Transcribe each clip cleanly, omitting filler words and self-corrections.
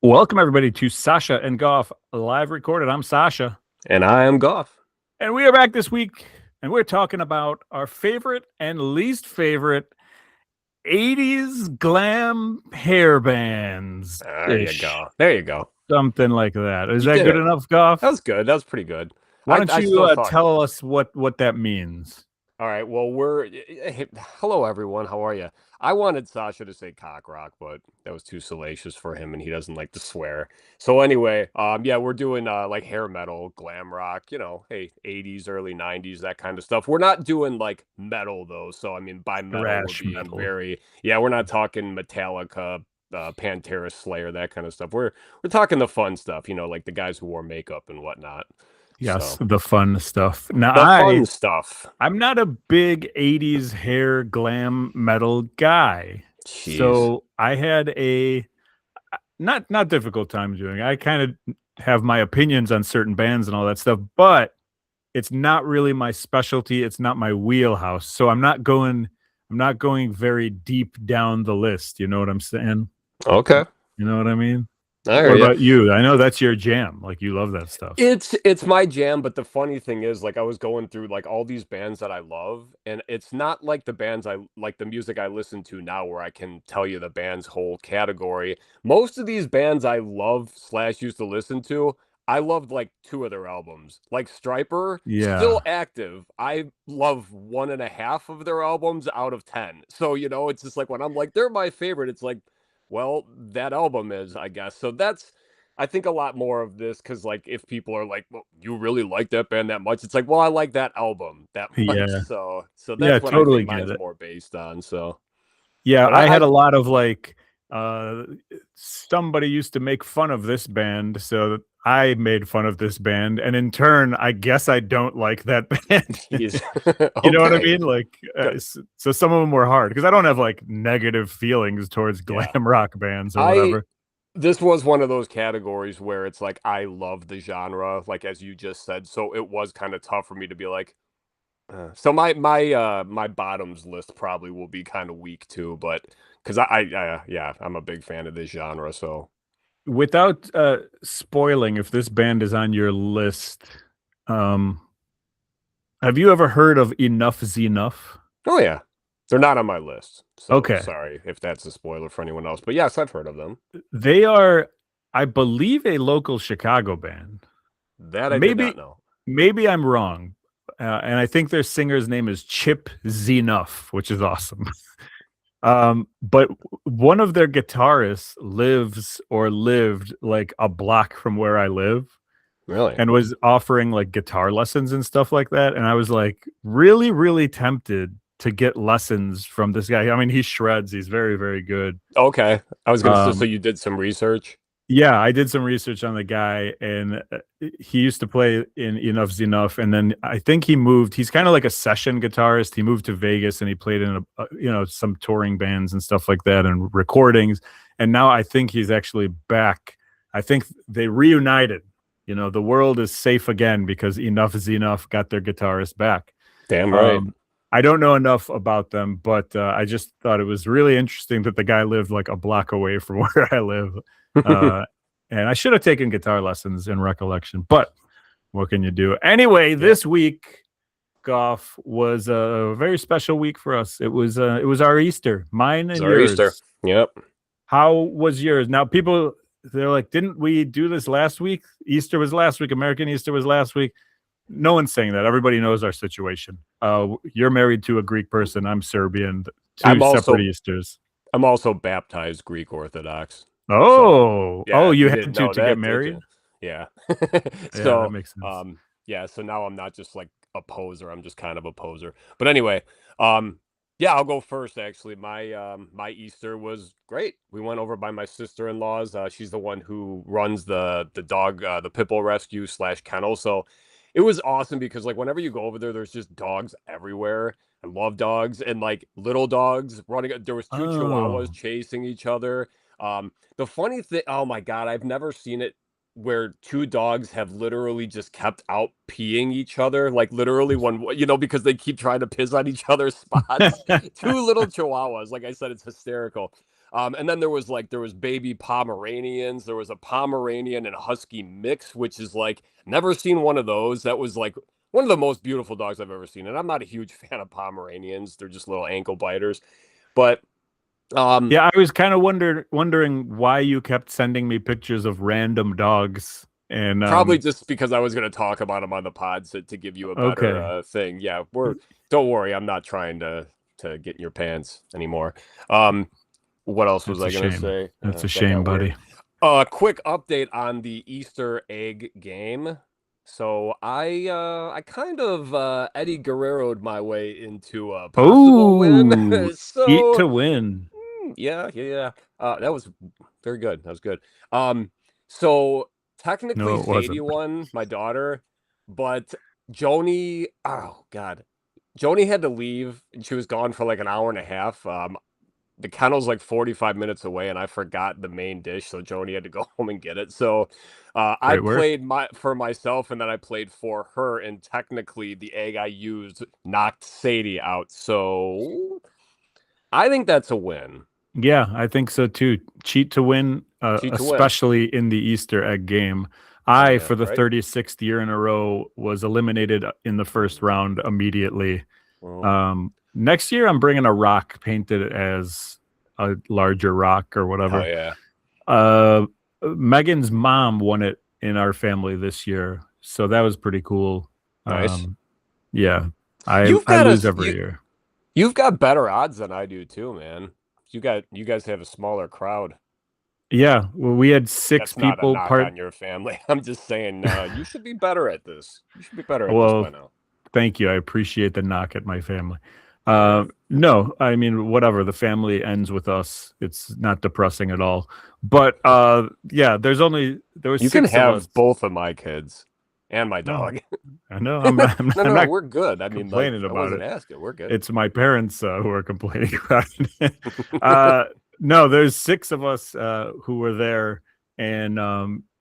Welcome, everybody, to Sasha and Goff live recorded. I'm Sasha. And I am Goff. And we are back this week, and we're talking about our favorite and least favorite 80s glam hair bands. There you go. There you go. Something like that. Is You that did good it. enough, Goff? That was good. That was pretty good. Why don't I you still thought. tell us what that means? All right. Well, hello, everyone. How are you? I wanted Sasha to say cock rock, but that was too salacious for him, and he doesn't like to swear. So anyway, yeah, we're doing like hair metal, glam rock. Hey, 80s, early 90s, that kind of stuff. We're not doing like metal though. So I mean, by metal, Thrash we're being metal. we're not talking Metallica, Pantera, Slayer, that kind of stuff. We're talking the fun stuff. Like the guys who wore makeup and whatnot. Yes, So the fun stuff. Now, the fun stuff. I'm not a big 80s hair glam metal guy. Jeez. So I had a not difficult time doing it. I kind of have my opinions on certain bands and all that stuff, but it's not really my specialty. It's not my wheelhouse. So I'm not going very deep down the list. You know what I'm saying? Okay. You know what I mean? What about you? I know that's your jam. Like, you love that stuff. It's my jam, but the funny thing is, like, I was going through like all these bands that I love, and it's not like the bands I like, the music I listen to now, where I can tell you the band's whole category. Most of these bands I love / used to listen to, I loved like 2 of their albums. Like Striper, Yeah. still active. I love 1.5 of their albums out of 10. So it's just like when I'm like they're my favorite, it's like, well, that album is, I guess. So I think a lot more of this, because like if people are like, well, you really like that band that much, it's like, well, I like that album that much. Yeah. So that's Yeah, what totally I think get mine's it. more based on. So yeah, but I had a lot of like somebody used to make fun of this band, so I made fun of this band, and in turn, I guess I don't like that band. You know what I mean? Like, so some of them were hard because I don't have like negative feelings towards glam rock bands or whatever. This was one of those categories where it's like I love the genre, like as you just said. So it was kind of tough for me to be like. So my bottoms list probably will be kind of weak too, but because yeah, I'm a big fan of this genre. So Without spoiling, if this band is on your list, have you ever heard of Enough's Enough? oh yeah, they're not on my list. So Okay. sorry if that's a spoiler for anyone else, but yes, I've heard of them. They are, I believe, a local Chicago band. That I did not know. Maybe I'm wrong. And I think their singer's name is Chip Zenough, which is awesome. But one of their guitarists lived like a block from where I live. Really? And was offering like guitar lessons and stuff like that. And I was like really, really tempted to get lessons from this guy. I mean, he shreds. He's very, very good. Okay. I was going to say, so you did some research? Yeah, I did some research on the guy, and he used to play in Enough's Enough, and then I think he moved. He's kind of like a session guitarist. He moved to Vegas, and he played in some touring bands and stuff like that, and recordings. And now I think he's actually back. I think they reunited. The world is safe again because Enough is Enough got their guitarist back. Damn right. I don't know enough about them, but I just thought it was really interesting that the guy lived like a block away from where I live. And I should have taken guitar lessons in recollection, but what can you do? Anyway, this week, Goff, was a very special week for us. It was our Easter, mine and yours. Easter. Yep. How was yours? Now, people, they're like, didn't we do this last week? Easter was last week. American Easter was last week. No one's saying that. Everybody knows our situation. You're married to a Greek person. I'm Serbian. Two separate Easters. I'm also baptized Greek Orthodox. Oh, you had to get married? Yeah. So that makes sense. So now I'm not just like a poser. I'm just kind of a poser. But anyway, I'll go first. Actually, my Easter was great. We went over by my sister-in-law's. She's the one who runs the dog, the pit bull rescue / kennel. So it was awesome because like whenever you go over there, there's just dogs everywhere. I love dogs, and like little dogs running. There was 2 Chihuahuas chasing each other. The funny thing, oh my God, I've never seen it where 2 dogs have literally just kept out peeing each other, like literally because they keep trying to piss on each other's spots. 2 little Chihuahuas, like I said, it's hysterical. And then there was baby Pomeranians. There was a Pomeranian and Husky mix, which is like never seen one of those. That was like one of the most beautiful dogs I've ever seen. And I'm not a huge fan of Pomeranians. They're just little ankle biters. But yeah, I was kind of wondering why you kept sending me pictures of random dogs. And probably just because I was going to talk about them on the pod to give you a better thing. Yeah, don't worry. I'm not trying to get in your pants anymore. What else was I going to say? That's a shame, buddy. Quick update on the Easter egg game. So I kind of Eddie Guerrero'd my way into a possible win. So, eat to win. Yeah. That was very good. That was good. So technically Sadie won, my daughter, but Joni, oh God. Joni had to leave, and she was gone for like an hour and a half. The kennel's like 45 minutes away, and I forgot the main dish, so Joni had to go home and get it. So I played for myself, and then I played for her, and technically the egg I used knocked Sadie out. So I think that's a win. Yeah, I think so too. Cheat to win, especially in the Easter egg game. For the 36th year in a row, was eliminated in the first round immediately. Next year, I'm bringing a rock painted as a larger rock or whatever. Oh, yeah. Megan's mom won it in our family this year, so that was pretty cool. Nice. Yeah, I lose every year. You've got better odds than I do too, man. You guys have a smaller crowd. Yeah, well, we had 6 That's people. Not a knock on your family. I'm just saying, you should be better at this. You should be better at this by now. Thank you. I appreciate the knock at my family. No, I mean, whatever. The family ends with us. It's not depressing at all. But yeah, there was. You can have both of my kids and my dog. I know. I'm not we're good. I mean, complaining about it. Asking. We're good. It's my parents who are complaining about it. No, there's 6 of us who were there, and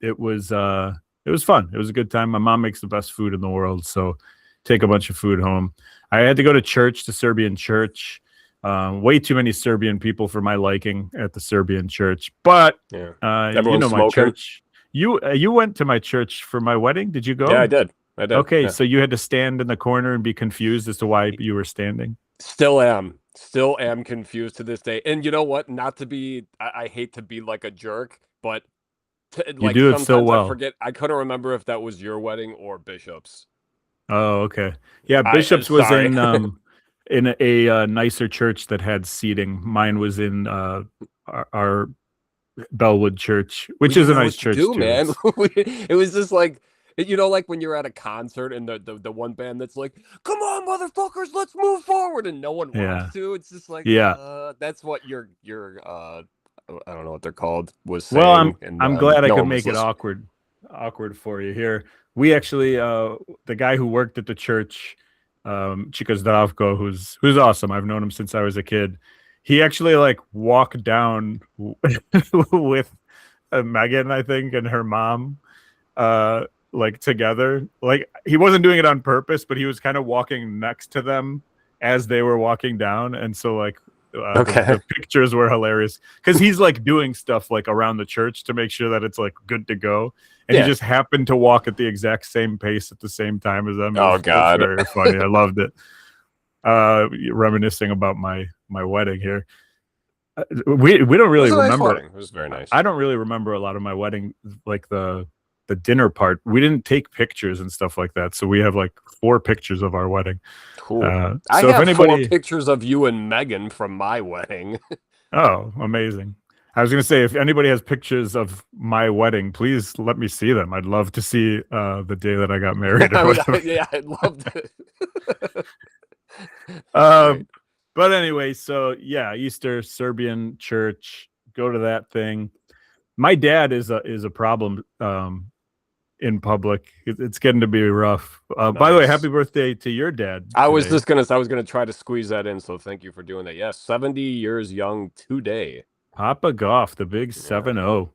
it was fun. It was a good time. My mom makes the best food in the world, so take a bunch of food home. I had to go to church, to Serbian church. Way too many Serbian people for my liking at the Serbian church, but you know my church. You went to my church for my wedding. Did you go? Yeah, I did. Okay, so you had to stand in the corner and be confused as to why you were standing. Still am confused to this day. And you know what? Not to be, I hate to be like a jerk, but you do it so well. I forget. I couldn't remember if that was your wedding or Bishop's. Oh, okay. Yeah, Bishop's was in a nicer church that had seating. Mine was in our Bellwood Church, which is a nice church too. Man. It was just like, you know, like when you're at a concert and the one band that's like, "Come on, motherfuckers, let's move forward," and no one wants to. It's just like, that's what your I don't know what they're called was saying. Well, I'm glad I could make it awkward for you here. We actually, the guy who worked at the church, Chika Zdravko, who's awesome. I've known him since I was a kid. He actually like walked down with Megan, I think, and her mom, like together. Like he wasn't doing it on purpose, but he was kind of walking next to them as they were walking down, and so like the pictures were hilarious because he's like doing stuff like around the church to make sure that it's like good to go, and he just happened to walk at the exact same pace at the same time as them. Oh God, very funny. I loved it. Reminiscing about my wedding here. We don't really remember. It was very nice. I don't really remember a lot of my wedding, like the dinner part. We didn't take pictures and stuff like that, so we have like 4 pictures of our wedding. Cool. I have 4 pictures of you and Megan from my wedding. Oh, amazing. I was going to say, if anybody has pictures of my wedding, please let me see them. I'd love to see the day that I got married. I'd love to. But anyway, so yeah, Easter, Serbian church, go to that thing. My dad is a problem in public. It's getting to be rough. Nice. By the way, happy birthday to your dad. I was gonna try to squeeze that in, so thank you for doing that. Yes, 70 years young today. Papa Goff, the big 7-0.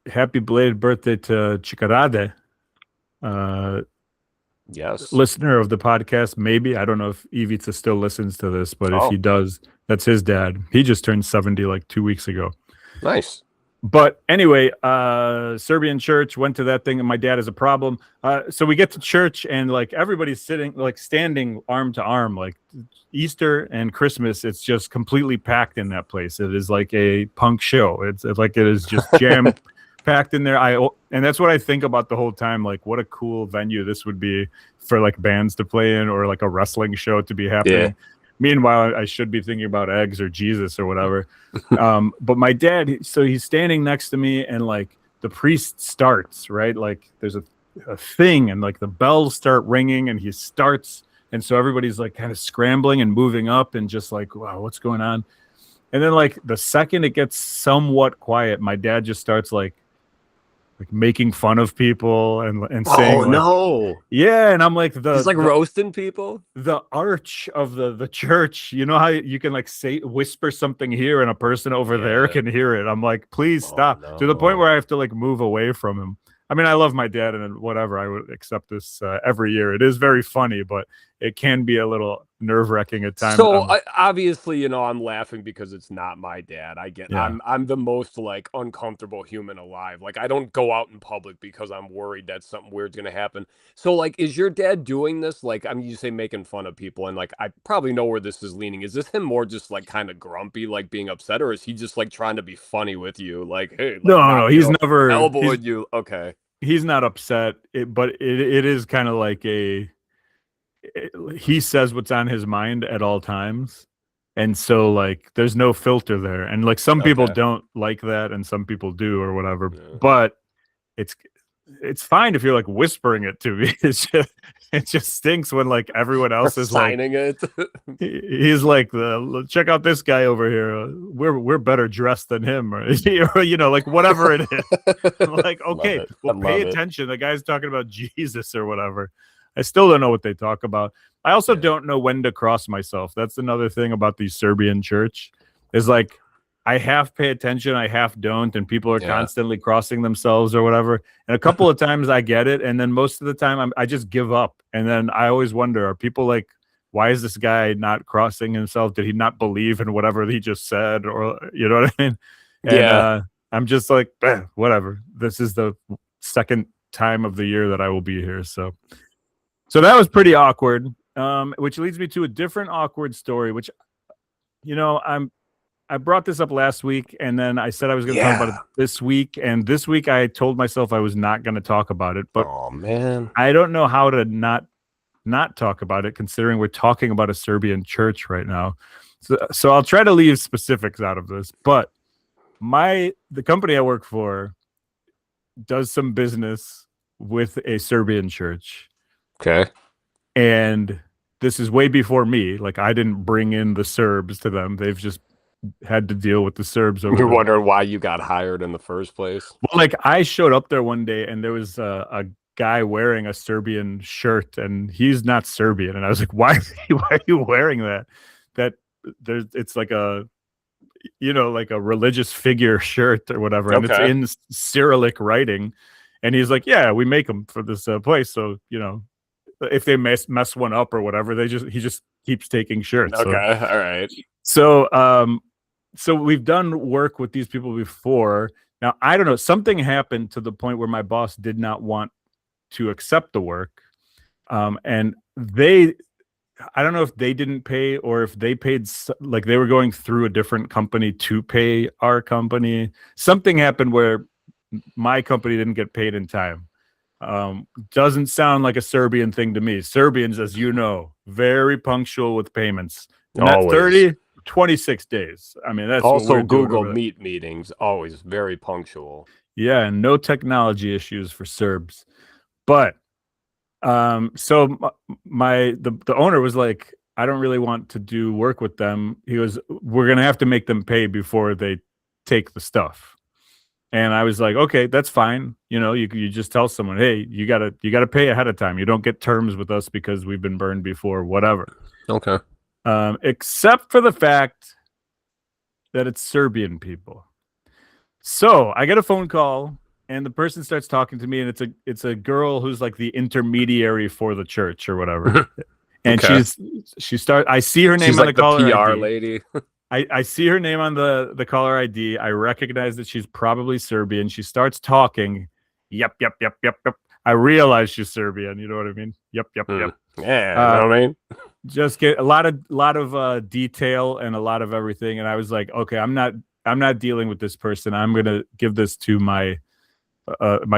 Happy belated birthday to Chikarade. Yes. Listener of the podcast, maybe. I don't know if Ivica still listens to this, but if he does, That's his dad. He just turned 70 like 2 weeks ago. Nice. But anyway, Serbian church, went to that thing, and my dad has a problem. So we get to church, and like everybody's sitting, like standing arm to arm, like Easter and Christmas. It's just completely packed in that place. It is like a punk show. It's like it is just jam packed in there. And that's what I think about the whole time. Like, what a cool venue this would be for like bands to play in, or like a wrestling show to be happening. Yeah. Meanwhile, I should be thinking about eggs or Jesus or whatever. But my dad, so he's standing next to me, and like the priest starts, right? Like there's a thing, and like the bells start ringing, and he starts. And so everybody's like kind of scrambling and moving up, and just like, wow, what's going on? And then like the second it gets somewhat quiet, my dad just starts like making fun of people and saying, like, no, yeah. And I'm like, he's like roasting people. The arch of the church, you know how you can like whisper something here and a person over there can hear it. I'm like, please stop. No. To the point where I have to like move away from him. I mean, I love my dad, and whatever, I would accept this every year. It is very funny, but it can be a little nerve-wracking at times. So obviously, you know, I'm laughing because it's not my dad. I get, Yeah. I'm the most like uncomfortable human alive. Like I don't go out in public because I'm worried that something weird's gonna happen. So like, is your dad doing this? Like, I mean, you say making fun of people, and like I probably know where this is leaning. Is this him more just like kind of grumpy, like being upset, or is he just like trying to be funny with you? Like, hey, like, no, he's never elbowing you. Okay. He's not upset, but it is kind of like he says what's on his mind at all times. And so like there's no filter there. And like some people don't like that, and some people do or whatever. Yeah. But it's fine if you're like whispering it to me. It just stinks when like everyone else is signing like, it. He's like, check out this guy over here. We're better dressed than him, or you know, like whatever it is. I'm like, okay, well, pay attention. The guy's talking about Jesus or whatever. I still don't know what they talk about. I also don't know when to cross myself. That's another thing about the Serbian church, is like I half pay attention, I half don't, and people are constantly crossing themselves or whatever. And a couple of times I get it, and then most of the time I just give up. And then I always wonder, are people like, why is this guy not crossing himself? Did he not believe in whatever he just said? Or, you know what I mean? And I'm just like, whatever. This is the second time of the year that I will be here. So that was pretty awkward, which leads me to a different awkward story, which, you know, I brought this up last week, and then I said I was going to talk about it this week. And this week I told myself I was not going to talk about it. But oh man, I don't know how to not talk about it, considering we're talking about a Serbian church right now. So I'll try to leave specifics out of this. But the company I work for does some business with a Serbian church. Okay. And this is way before me. Like, I didn't bring in the Serbs to them. They've just had to deal with the Serbs over You're there. wondering why you got hired in the first place? Well, like, I showed up there one day, and there was a guy wearing a Serbian shirt, and he's not Serbian. And I was like, why are you wearing that? It's like a, you know, like a religious figure shirt or whatever. And it's in Cyrillic writing. And he's like, yeah, we make them for this place. So, you know, if they mess one up or whatever, he just keeps taking shirts. Okay. All right. So we've done work with these people before. Now, I don't know, something happened to the point where my boss did not want to accept the work. And I don't know if they didn't pay or if they paid, like they were going through a different company to pay our company. Something happened where my company didn't get paid in time. Doesn't sound like a Serbian thing to me. Serbians, as you know, very punctual with payments. Not 30, 26 days. I mean, that's also Google Meet meetings, always very punctual. Yeah, and no technology issues for Serbs. But so the owner was like, I don't really want to do work with them. He goes, we're gonna have to make them pay before they take the stuff. And I was like, okay, that's fine. You know, you just tell someone, hey, you gotta pay ahead of time. You don't get terms with us because we've been burned before, whatever. Okay. Except for the fact that it's Serbian people. So I get a phone call, and the person starts talking to me, and it's a girl who's like the intermediary for the church or whatever. And I see her name She's on like the caller PR ID. lady. I see her name on the caller ID. I recognize that she's probably Serbian. She starts talking. Yep, yep, yep, yep, yep. I realize she's Serbian. You know what I mean? Yep, yep, yep. Yeah, you know what I mean? Just get a lot of detail and a lot of everything. And I was like, okay, I'm not dealing with this person. I'm gonna give this to my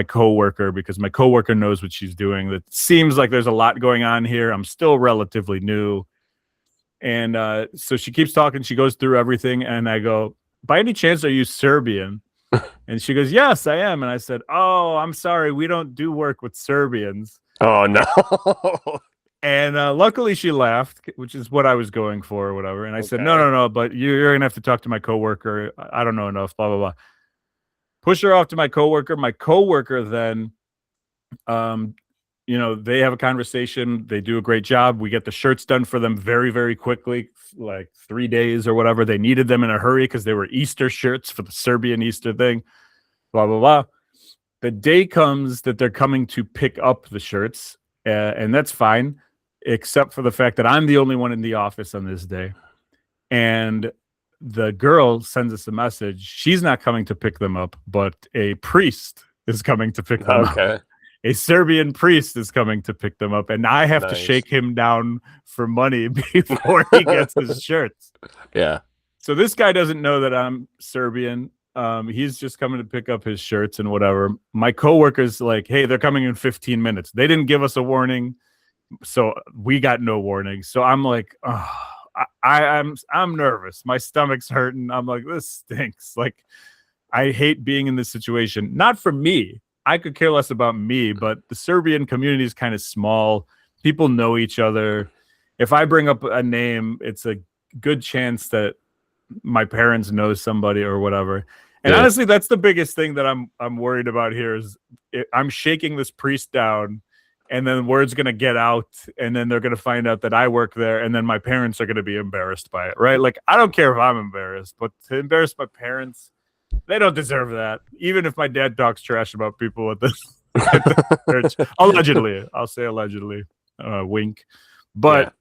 coworker because my coworker knows what she's doing. That seems like there's a lot going on here. I'm still relatively new. And so she keeps talking. She goes through everything. And I go, by any chance, are you Serbian? And she goes, yes, I am. And I said, oh, I'm sorry. We don't do work with Serbians. Oh, no. And luckily she laughed, which is what I was going for or whatever. And I said, no, but you're going to have to talk to my coworker. I don't know enough, blah, blah, blah. Push her off to my coworker. My coworker then, they have a conversation. They do a great job. We get the shirts done for them very, very quickly, like 3 days or whatever. They needed them in a hurry because they were Easter shirts for the Serbian Easter thing, blah, blah, blah. The day comes that they're coming to pick up the shirts, and that's fine, except for the fact that I'm the only one in the office on this day. And the girl sends us a message. She's not coming to pick them up, but a priest is coming to pick them up. A Serbian priest is coming to pick them up, and I have to shake him down for money before he gets his shirts. Yeah. So this guy doesn't know that I'm Serbian. He's just coming to pick up his shirts and whatever. My coworker's like, hey, they're coming in 15 minutes. They didn't give us a warning, so we got no warning. So I'm like, oh, I'm nervous. My stomach's hurting. I'm like, this stinks. Like, I hate being in this situation. Not for me. I could care less about me, but the Serbian community is kind of small. People know each other. If I bring up a name, it's a good chance that my parents know somebody or whatever. And honestly, that's the biggest thing that I'm worried about here is I'm shaking this priest down, and then word's going to get out, and then they're going to find out that I work there, and then my parents are going to be embarrassed by it, right? Like, I don't care if I'm embarrassed, but to embarrass my parents, they don't deserve that. Even if my dad talks trash about people at the church. Allegedly. I'll say allegedly. Wink. But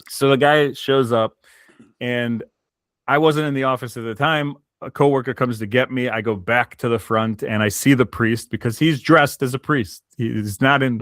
so the guy shows up, and I wasn't in the office at the time. A coworker comes to get me. I go back to the front, and I see the priest because he's dressed as a priest. He's not in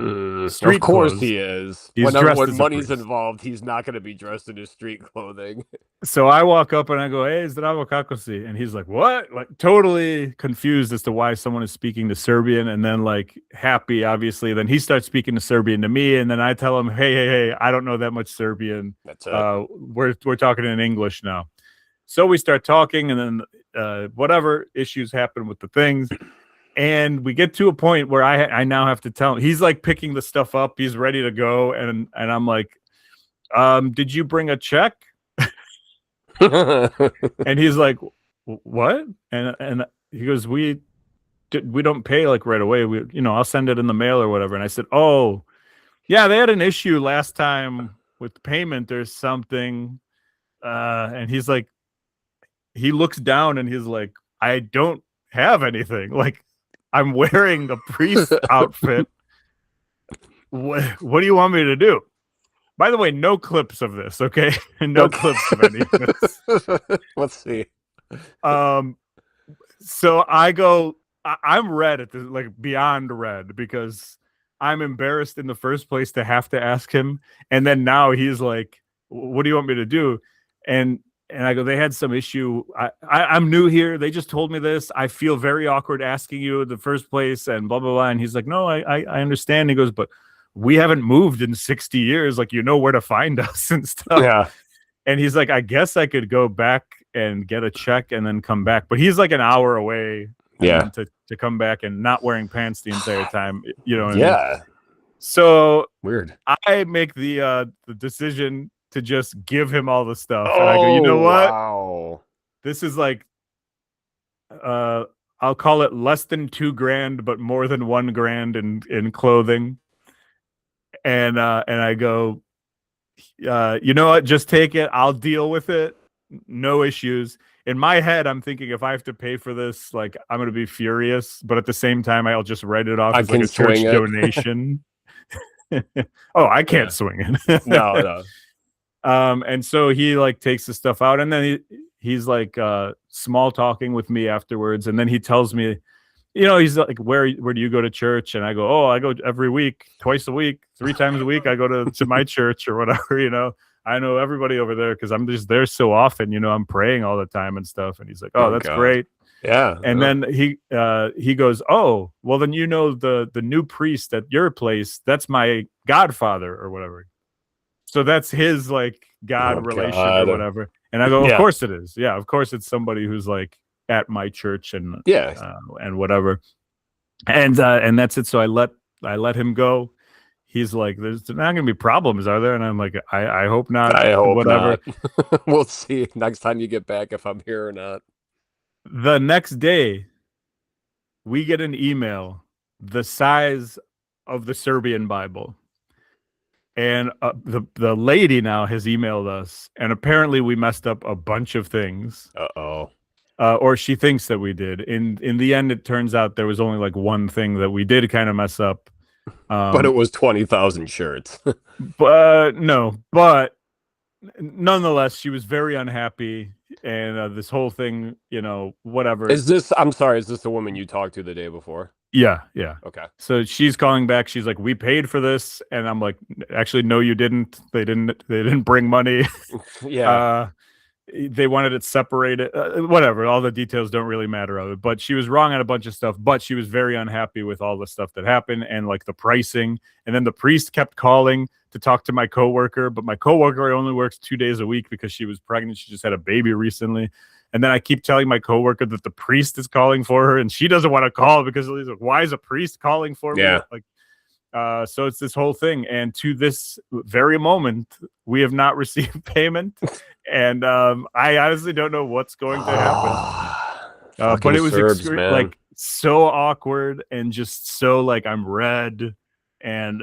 street clothes. Of course he is. He's when money's involved, he's not going to be dressed in his street clothing. So I walk up and I go, hey, zdravo, kako si? And he's like, what? Like, totally confused as to why someone is speaking to Serbian, and then like happy, obviously. Then he starts speaking to Serbian to me, and then I tell him, hey, I don't know that much Serbian. That's it. We're talking in English now. So we start talking, and then whatever issues happen with the things. And we get to a point where I now have to tell him. He's like picking the stuff up. He's ready to go. And I'm like, did you bring a check? And he's like, what? And he goes, we don't pay like right away. I'll send it in the mail or whatever. And I said, oh, yeah, they had an issue last time with payment or something. And he's like, he looks down and he's like, I don't have anything. Like, I'm wearing a priest outfit. What do you want me to do? By the way, no clips of this, okay? No clips of any of this. Let's see. So I go, I'm red at this, like beyond red, because I'm embarrassed in the first place to have to ask him. And then now he's like, what do you want me to do? And I go, they had some issue. I'm new here. They just told me this. I feel very awkward asking you in the first place and blah, blah, blah. And he's like, no, I understand. He goes, but we haven't moved in 60 years. Like, where to find us and stuff. Yeah. And he's like, I guess I could go back and get a check and then come back. But he's like an hour away to come back and not wearing pants the entire time. You know what I mean? So weird. I make the decision to just give him all the stuff. And I go, you know what? Wow. This is like, I'll call it less than $2,000, but more than $1,000 in clothing. And I go, you know what? Just take it. I'll deal with it. No issues. In my head, I'm thinking if I have to pay for this, like, I'm going to be furious. But at the same time, I'll just write it off as like a church donation. Oh, I can't swing it. No. And so he like takes the stuff out, and then he's like small talking with me afterwards, and then he tells me, he's like, where do you go to church? And I go, oh, I go every week, twice a week, 3 times a week. I go to my church or whatever. I know everybody over there because I'm just there so often. I'm praying all the time and stuff. And he's like, oh, that's God. great. Yeah. And then he goes, oh, well, then the new priest at your place, that's my godfather or whatever. So that's his like God relation or whatever. And I go, of course it is. Yeah, of course it's somebody who's like at my church and whatever. And that's it. So I let him go. He's like, there's not gonna be problems, are there? And I'm like, I hope not. I hope whatever. Not. We'll see next time you get back if I'm here or not. The next day, we get an email the size of the Serbian Bible. And the lady now has emailed us, and apparently we messed up a bunch of things. Or she thinks that we did. In the end, it turns out there was only like one thing that we did kind of mess up. But it was 20,000 shirts. But nonetheless, she was very unhappy, and this whole thing, whatever. I'm sorry, is this the woman you talked to the day before? Yeah. Okay. So she's calling back. She's like, we paid for this. And I'm like, actually, no, you didn't. They didn't bring money. Yeah. They wanted it separated, whatever. All the details don't really matter of it, but she was wrong on a bunch of stuff, but she was very unhappy with all the stuff that happened and like the pricing. And then the priest kept calling to talk to my coworker, but my coworker only works 2 days a week because she was pregnant. She just had a baby recently. And then I keep telling my coworker that the priest is calling for her, and she doesn't want to call because he's like, why is a priest calling for me? Like, so it's this whole thing. And to this very moment, we have not received payment. And I honestly don't know what's going to happen. But it was like so awkward and just so like I'm red. And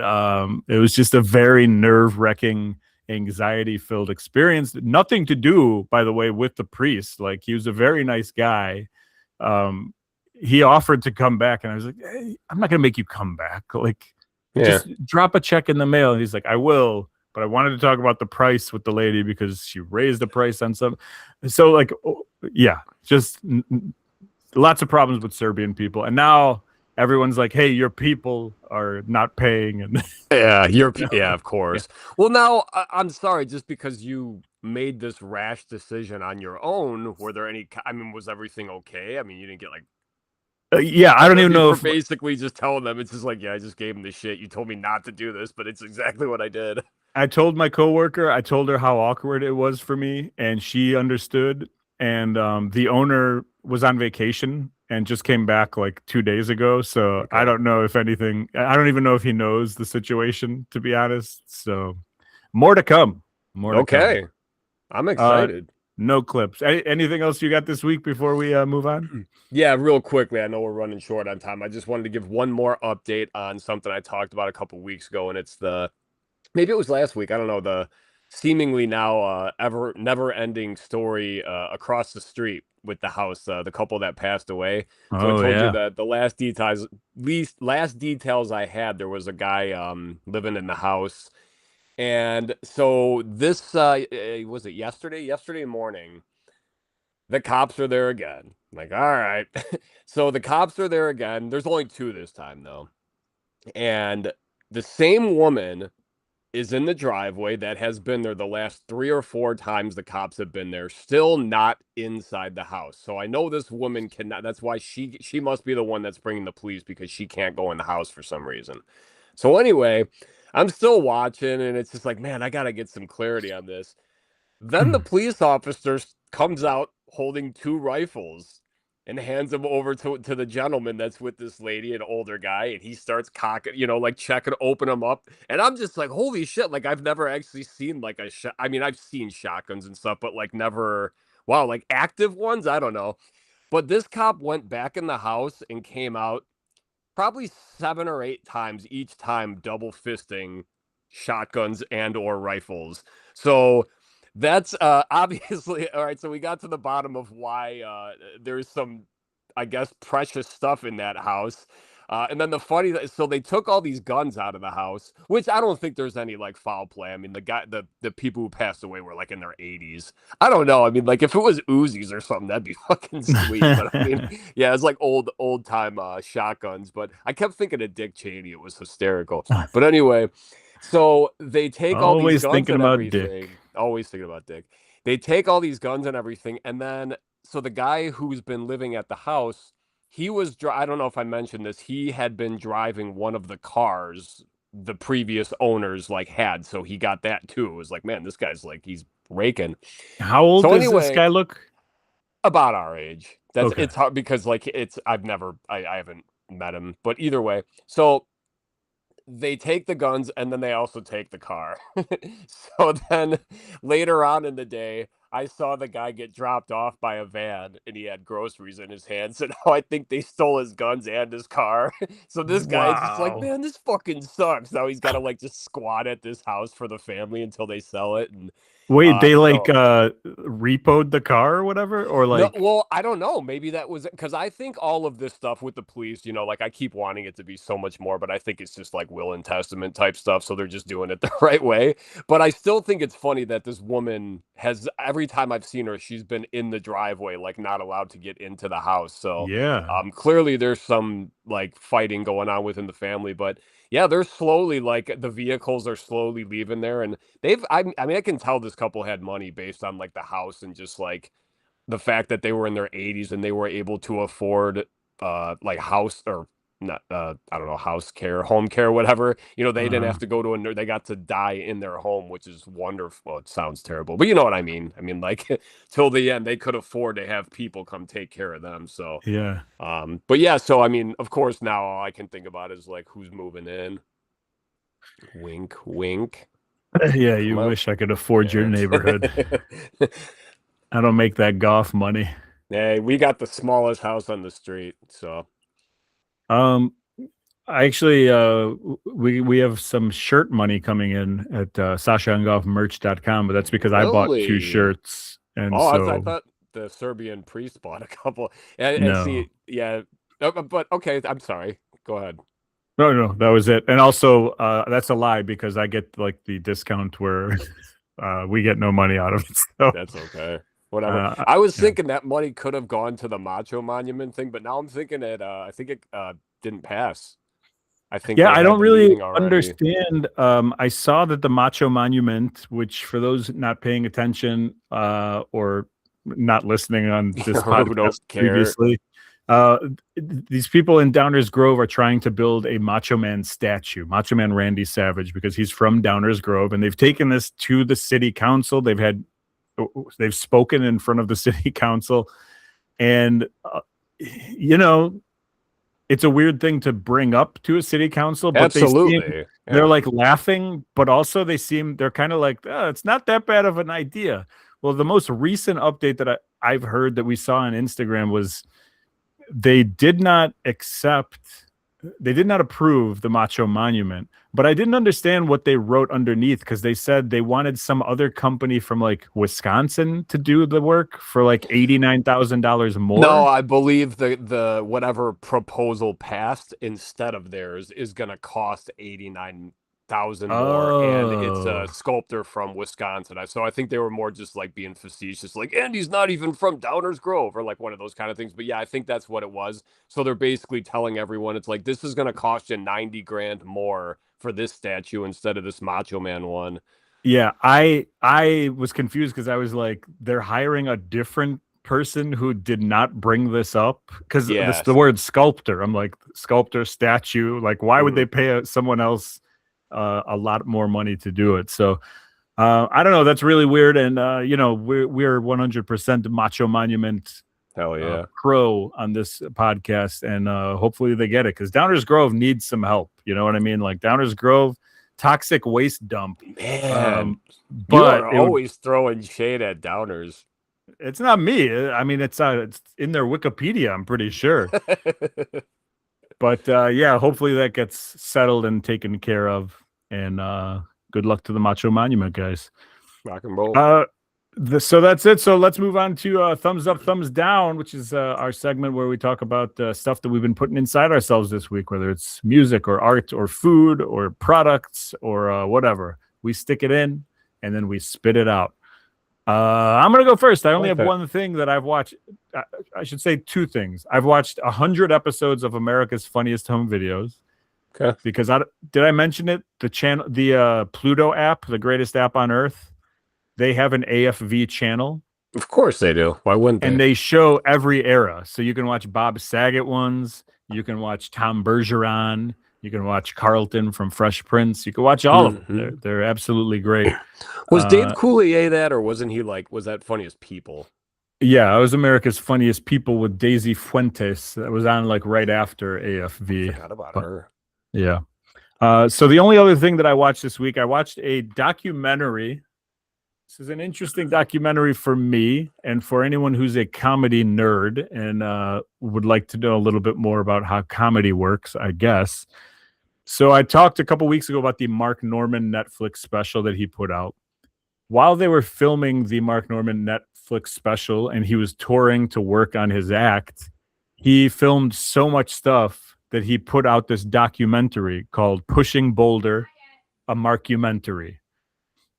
it was just a very nerve-wracking, anxiety-filled experience. Nothing to do, by the way, with the priest. Like, he was a very nice guy. He offered to come back, and I was like, hey, I'm not going to make you come back. Like, just drop a check in the mail. And he's like, I will. But I wanted to talk about the price with the lady because she raised the price on some. So, like, just lots of problems with Serbian people. And now everyone's like, hey, your people are not paying. And of course. Well, now I'm sorry, just because you made this rash decision on your own, were there any, was everything okay? You didn't get like, I don't even know if basically just telling them, it's just like, I just gave them the shit. You told me not to do this, but it's exactly what I did. I told my coworker, I told her how awkward it was for me, and she understood. And the owner was on vacation and just came back like 2 days ago. So I don't know if anything, I don't even know if he knows the situation, to be honest. So more to come. I'm excited. No clips. Anything else you got this week before we move on? Yeah, real quickly. I know we're running short on time. I just wanted to give one more update on something I talked about a couple weeks ago, and it's maybe it was last week. I don't know, the seemingly now never-ending story across the street with the house, the couple that passed away. So I told you that the last details I had, there was a guy living in the house. And so this was it yesterday morning, the cops are there again. I'm like, all right. So the cops are there again. There's only two this time, though. And the same woman is in the driveway that has been there the last 3 or 4 times the cops have been there, still not inside the house. So I know this woman cannot, that's why she must be the one that's bringing the police, because she can't go in the house for some reason. So anyway, I'm still watching, and it's just like, man, I got to get some clarity on this. Then the police officer comes out holding 2 rifles and hands them over to the gentleman that's with this lady, an older guy, and he starts cocking, like checking, open them up. And I'm just like, holy shit, like I've never actually seen like I've seen shotguns and stuff, but like never, wow, like active ones, I don't know. But this cop went back in the house and came out probably 7 or 8 times, each time double fisting shotguns and or rifles. So that's obviously all right. So we got to the bottom of why there's some, I guess, precious stuff in that house. And then so they took all these guns out of the house, which I don't think there's any like foul play. I mean, the people who passed away were like in their 80s. I don't know. I mean, like if it was Uzis or something, that'd be fucking sweet. But I mean, yeah, it's like old time shotguns. But I kept thinking of Dick Cheney. It was hysterical. But anyway, so they take all these Always guns thinking and about everything. Dick. Always thinking about Dick. They take all these guns and everything, and then so the guy who's been living at the house, I don't know if I mentioned this. He had been driving one of the cars the previous owners like had, so he got that too. It was like, man, this guy's like he's raking. How old So does this anyway, guy look? about our age. Okay. It's hard because like I haven't met him, but either way. So they take the guns and then they also take the car. So then later on in the day, I saw the guy get dropped off by a van and he had groceries in his hands. So now I think they stole his guns and his car. So this guy's just like, Wow. man, this fucking sucks. Now he's got to like just squat at this house for the family until they sell it. And Wait, they like so repoed the car or whatever? Or no, like, well, I don't know. Maybe that was because I think all of this stuff with the police, like I keep wanting it to be so much more, but I think it's just like will and testament type stuff. So they're just doing it the right way. But I still think it's funny that this woman has, every time I've seen her, she's been in the driveway, like not allowed to get into the house. So yeah. clearly there's some like fighting going on within the family. But yeah, they're slowly like the vehicles are slowly leaving there. And I mean, I can tell this couple had money based on like the house and just like, the fact that they were in their 80s and they were able to afford like house or not I don't know, house care, home care, whatever. They didn't have to go to they got to die in their home, which is wonderful. It sounds terrible, but you know what I mean. I mean, like till the end they could afford to have people come take care of them. So Yeah. but yeah, so I mean, of course now all I can think about is like who's moving in. Wink wink. Yeah, Come you on. wish I could afford your Yeah. neighborhood. I don't make that Goff money. Hey, we got the smallest house on the street, so Um, I actually we have some shirt money coming in at SashaandGoffMerch.com, but that's because I bought 2 really. shirts, and Oh, I so thought the Serbian priest bought a couple. And no. see, yeah, but okay, I'm sorry. Go ahead. No, that was it. And also that's a lie because I get like the discount where we get no money out of it. So That's okay. Whatever. uh, I was yeah. thinking that money could have gone to the Macho Monument thing, but now I'm thinking I think it didn't pass. I think Yeah, they I had don't the really meeting already. understand. I saw that the Macho Monument, which for those not paying attention or not listening on this Who podcast don't care. previously, uh, these people in Downers Grove are trying to build a Macho Man statue, Macho Man Randy Savage, because he's from Downers Grove, and they've taken this to the city council. They've spoken in front of the city council, and you know it's a weird thing to bring up to a city council, but Absolutely. they're Yeah. like laughing, but also they're kind of like, oh, it's not that bad of an idea. Well, the most recent update that I've heard that we saw on Instagram was they did not accept, they did not approve the Macho Monument, but I didn't understand what they wrote underneath because they said they wanted some other company from like Wisconsin to do the work for like $89,000 No, more. I believe the whatever proposal passed instead of theirs is gonna cost 89,000 more, and it's a Oh, sculptor from Wisconsin. So I think they were more just like being facetious, like, and he's not even from Downers Grove or like one of those kind of things. But yeah, I think that's what it was. So they're basically telling everyone it's like this is gonna cost you 90 grand more for this statue instead of this Macho Man one. yeah, I was confused because I was like, they're hiring a different person who did not bring this up because the Yes. word sculptor. I'm like sculptor statue. Like, why would Mhm. they pay someone else a lot more money to do it? So I don't know. That's really weird. And we're 100% Macho Monument Hell yeah. pro on this podcast, and hopefully they get it because Downers Grove needs some help. You know what I mean? Like Downers Grove, toxic waste dump. Man, you But are it would. always throwing shade at Downers. It's not me. I mean, it's in their Wikipedia. I'm pretty sure. But yeah, hopefully that gets settled and taken care of. And good luck to the Macho Monument guys. Rock and roll. Uh, So that's it. So let's move on to thumbs up, thumbs down, which is our segment where we talk about stuff that we've been putting inside ourselves this week, whether it's music or art or food or products or whatever. We stick it in and then we spit it out. I'm going to go first. I only have one thing that I've watched. I should say two things. I've watched 100 episodes of America's Funniest Home Videos. Okay. Because did I mention it? The Pluto app, the greatest app on earth. They have an AFV channel. Of course they do. Why wouldn't they? And they show every era. So you can watch Bob Saget ones. You can watch Tom Bergeron. You can watch Carlton from Fresh Prince. You can watch all of them. They're absolutely great. Was Dave Coulier that, or wasn't he was that Funniest People? Yeah, I was America's Funniest People with Daisy Fuentes. That was on right after AFV. I forgot about her. Yeah. So the only other thing that I watched this week, I watched a documentary. This is an interesting documentary for me and for anyone who's a comedy nerd and would like to know a little bit more about how comedy works, I guess. So I talked a couple weeks ago about the Mark Normand Netflix special that he put out. While they were filming the Mark Normand Netflix special and he was touring to work on his act, he filmed so much stuff that he put out this documentary called Pushing Boulder, a Markumentary.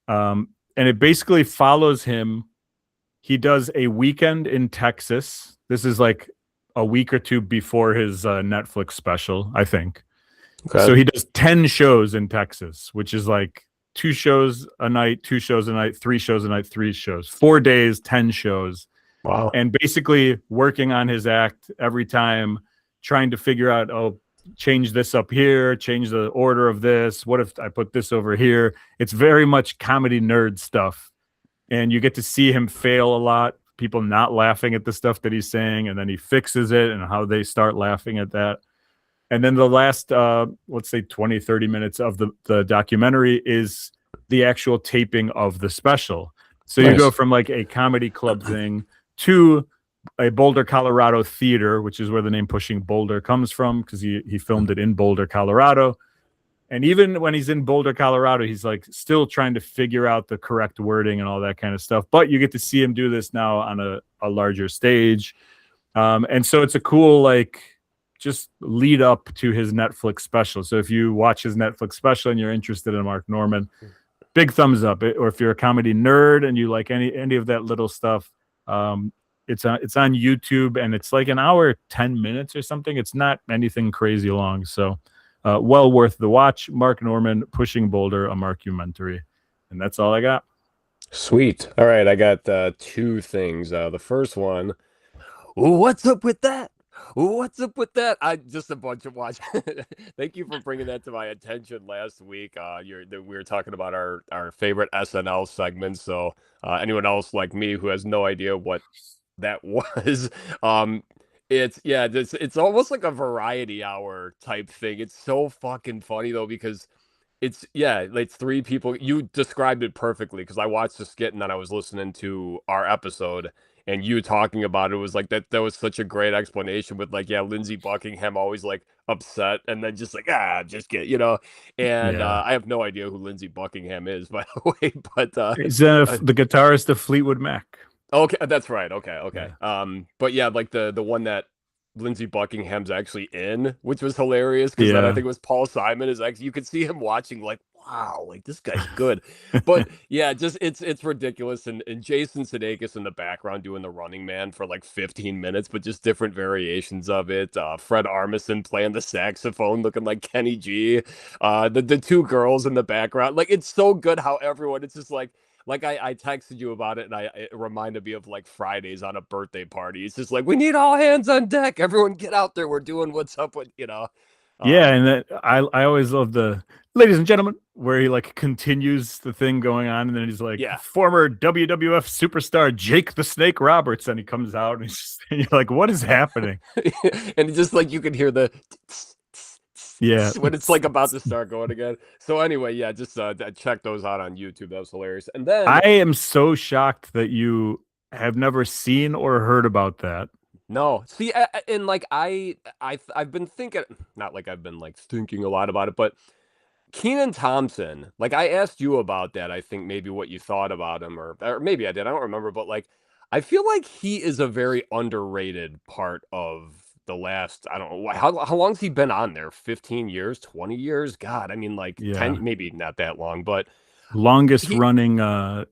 And it basically follows him. He does a weekend in Texas. This is like a week or two before his Netflix special, I think. Okay. So he does 10 shows in Texas, which is like 2 shows a night, 2 shows a night, 3 shows a night, 3 shows, 4 days, 10 shows. Wow. And basically working on his act every time, trying to figure out, change this up here, change the order of this. What if I put this over here? It's very much comedy nerd stuff. And you get to see him fail a lot, people not laughing at the stuff that he's saying, and then he fixes it and how they start laughing at that. And then the last, let's say 20, 30 minutes of the documentary is the actual taping of the special. So you go from like a comedy club thing to a Boulder, Colorado theater, which is where the name Pushing Boulder comes from, because he filmed it in Boulder, Colorado. And even when he's in Boulder, Colorado, he's like still trying to figure out the correct wording and all that kind of stuff. But you get to see him do this now on a larger stage. And so it's a cool, just lead up to his Netflix special. So if you watch his Netflix special and you're interested in Mark Normand, big thumbs up. Or if you're a comedy nerd and you like any of that little stuff, it's on YouTube, and it's like an hour, 10 minutes or something. It's not anything crazy long. So well worth the watch. Mark Normand, Pushing Boulder, a Markumentary. And that's all I got. Sweet. All right, I got 2 things. The first one, what's up with that? What's up with that? I just a bunch of watch. Thank you for bringing that to my attention last week. We were talking about our favorite SNL segments. So anyone else like me who has no idea what that was, it's almost like a variety hour type thing. It's so fucking funny though, because it's 3 people. You described it perfectly, because I watched the skit and then I was listening to our episode. And you talking about it was like that was such a great explanation with Lindsey Buckingham always upset and then just just get, and I have no idea who Lindsey Buckingham is, by the way, but he's the guitarist of Fleetwood Mac. Okay, that's right. Okay. Yeah. But yeah, the one that Lindsey Buckingham's actually in, which was hilarious, because then I think it was Paul Simon is actually, you could see him watching wow, this guy's good. But yeah, just it's ridiculous. And Jason Sudeikis in the background doing the Running Man for 15 minutes, but just different variations of it. Fred Armisen playing the saxophone, looking like Kenny G. The 2 girls in the background. It's so good how everyone, it's just I texted you about it, and it reminded me of Fridays on a birthday party. It's just we need all hands on deck. Everyone get out there. We're doing what's up with, and I always love the ladies and gentlemen, where he continues the thing going on, and then he's former WWF superstar Jake the Snake Roberts, and he comes out and, and you're like, what is happening? And it's just you can hear the when it's about to start going again. So anyway, just check those out on YouTube. That was hilarious. And then I am so shocked that you have never seen or heard about that. No, see, and I've been thinking, not I've been thinking a lot about it, but Keenan Thompson, like I asked you about that, I think maybe what you thought about him, or maybe I did, I don't remember, but like I feel like he is a very underrated part of the last, I don't know, how long's he been on there? 15 years, 20 years? God, I mean like Yeah. 10, maybe not that long, but Longest he running uh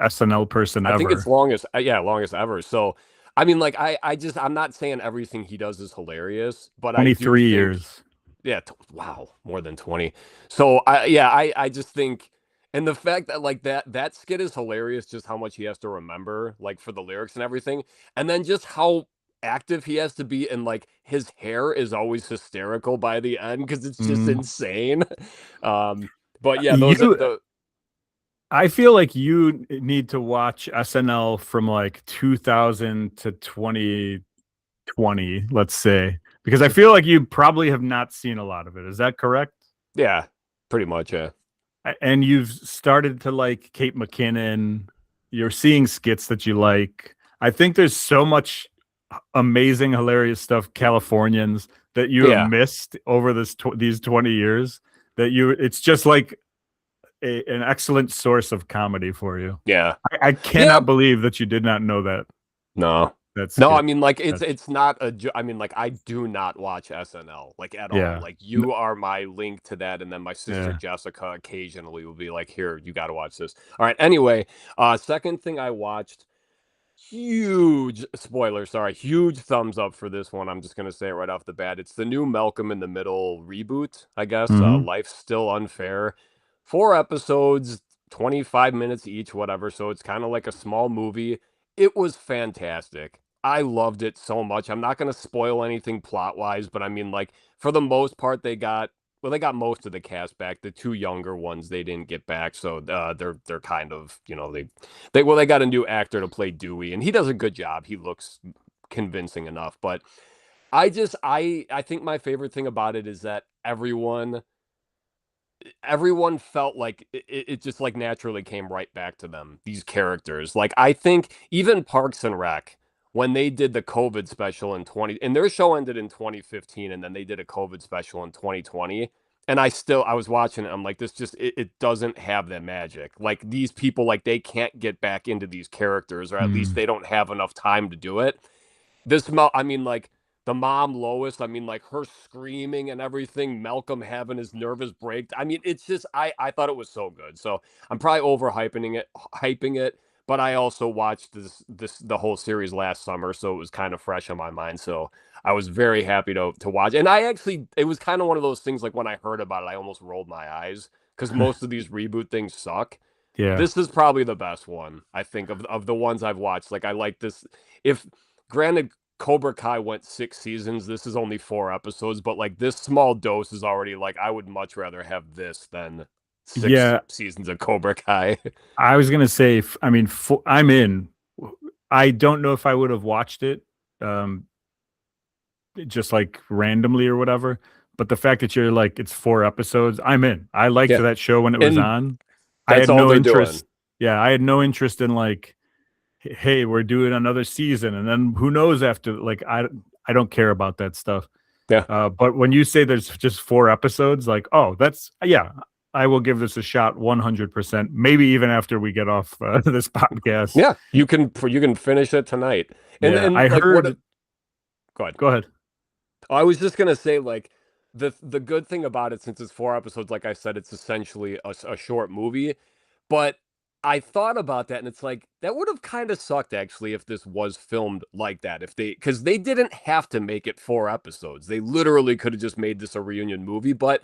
SNL person I think it's ever. longest, yeah, longest ever. So I mean like I'm not saying everything he does is hilarious, but I do 23 think years. yeah, wow, more than 20. So I just think and the fact that like that skit is hilarious just how much he has to remember like for the lyrics and everything. And then just how active he has to be and like his hair is always hysterical by the end because it's just Mm. insane. Um but yeah, those are You the I feel like you need to watch SNL from like 2000 to 2020, let's say, because I feel like you probably have not seen a lot of it. Is that correct? yeah, pretty much, yeah. And you've started to like Kate McKinnon. You're seeing skits that you like. I think there's so much amazing, hilarious stuff, Californians, that you have Yeah. missed over these 20 years. That it's just like an excellent source of comedy for you. Yeah. I Yeah, cannot believe that you did not know no. that No, I skit. mean, like, That's, it's not I mean, like, I do not watch SNL, like, at all. yeah. Like, N- you are my link to that, and then my sister Yeah. Jessica occasionally will be like, "Here, you gotta watch this." Alright, anyway, second thing I watched, huge spoiler, sorry, huge thumbs up for this one, I'm just gonna say it right off the bat. It's the new Malcolm in the Middle reboot, I guess, Hmm. Life's Still Unfair. 4 episodes, 25 minutes each, whatever, so it's kinda like a small movie. It was fantastic. I loved it so much. I'm not gonna spoil anything plot-wise, but I mean, like, for the most part, they got most of the cast back. The 2 younger ones, they didn't get back, so, they're kind of, they got a new actor to play Dewey, and he does a good job. He looks convincing enough, but I think my favorite thing about it is that everyone felt like it just like naturally came right back to them, these characters. Like I think even Parks and Rec, when they did the COVID special in 20 and their show ended in 2015 and then they did a COVID special in 2020. And I was watching it, I'm like, this just it doesn't have that magic. Like these people, like they can't get back into these characters, or at least Mm. they don't have enough time to do it. I mean, like the mom Lois, I mean, like her screaming and everything, Malcolm having his nervous break. I mean, it's just I thought it was so good. So I'm probably hyping it, but I also watched the whole series last summer, so it was kind of fresh on my mind. So I was very happy to watch. And it was kind of one of those things like when I heard about it, I almost rolled my eyes because most of these reboot things suck. Yeah. This is probably the best one, I think, of the ones I've watched. Like I like this. If granted Cobra Kai went 6 seasons, this is only 4 episodes, but like this small dose is already like I would much rather have this than six Yeah. seasons of Cobra Kai. I was gonna say, I mean, I'm in. I don't know if I would have watched it, um, just like randomly or whatever. But the fact that you're like, it's 4 episodes, I'm in. I liked Yeah. that show when it was And on. I that's had all no they're doing. interest. Yeah, I had no interest in like, hey, we're doing another season, and then who knows after? Like, I don't care about that stuff. Yeah. But when you say there's just 4 episodes, like, oh, that's yeah, I will give this a shot 100%. Maybe even after we get off this podcast. Yeah. You can finish it tonight. Yeah, And I like what heard. go ahead. Go ahead. I was just gonna say, like, the good thing about it, since it's 4 episodes, like I said, it's essentially a short movie. But I thought about that, and it's like that would have kind of sucked actually if this was filmed like that. If because they didn't have to make it 4 episodes. They literally could have just made this a reunion movie. But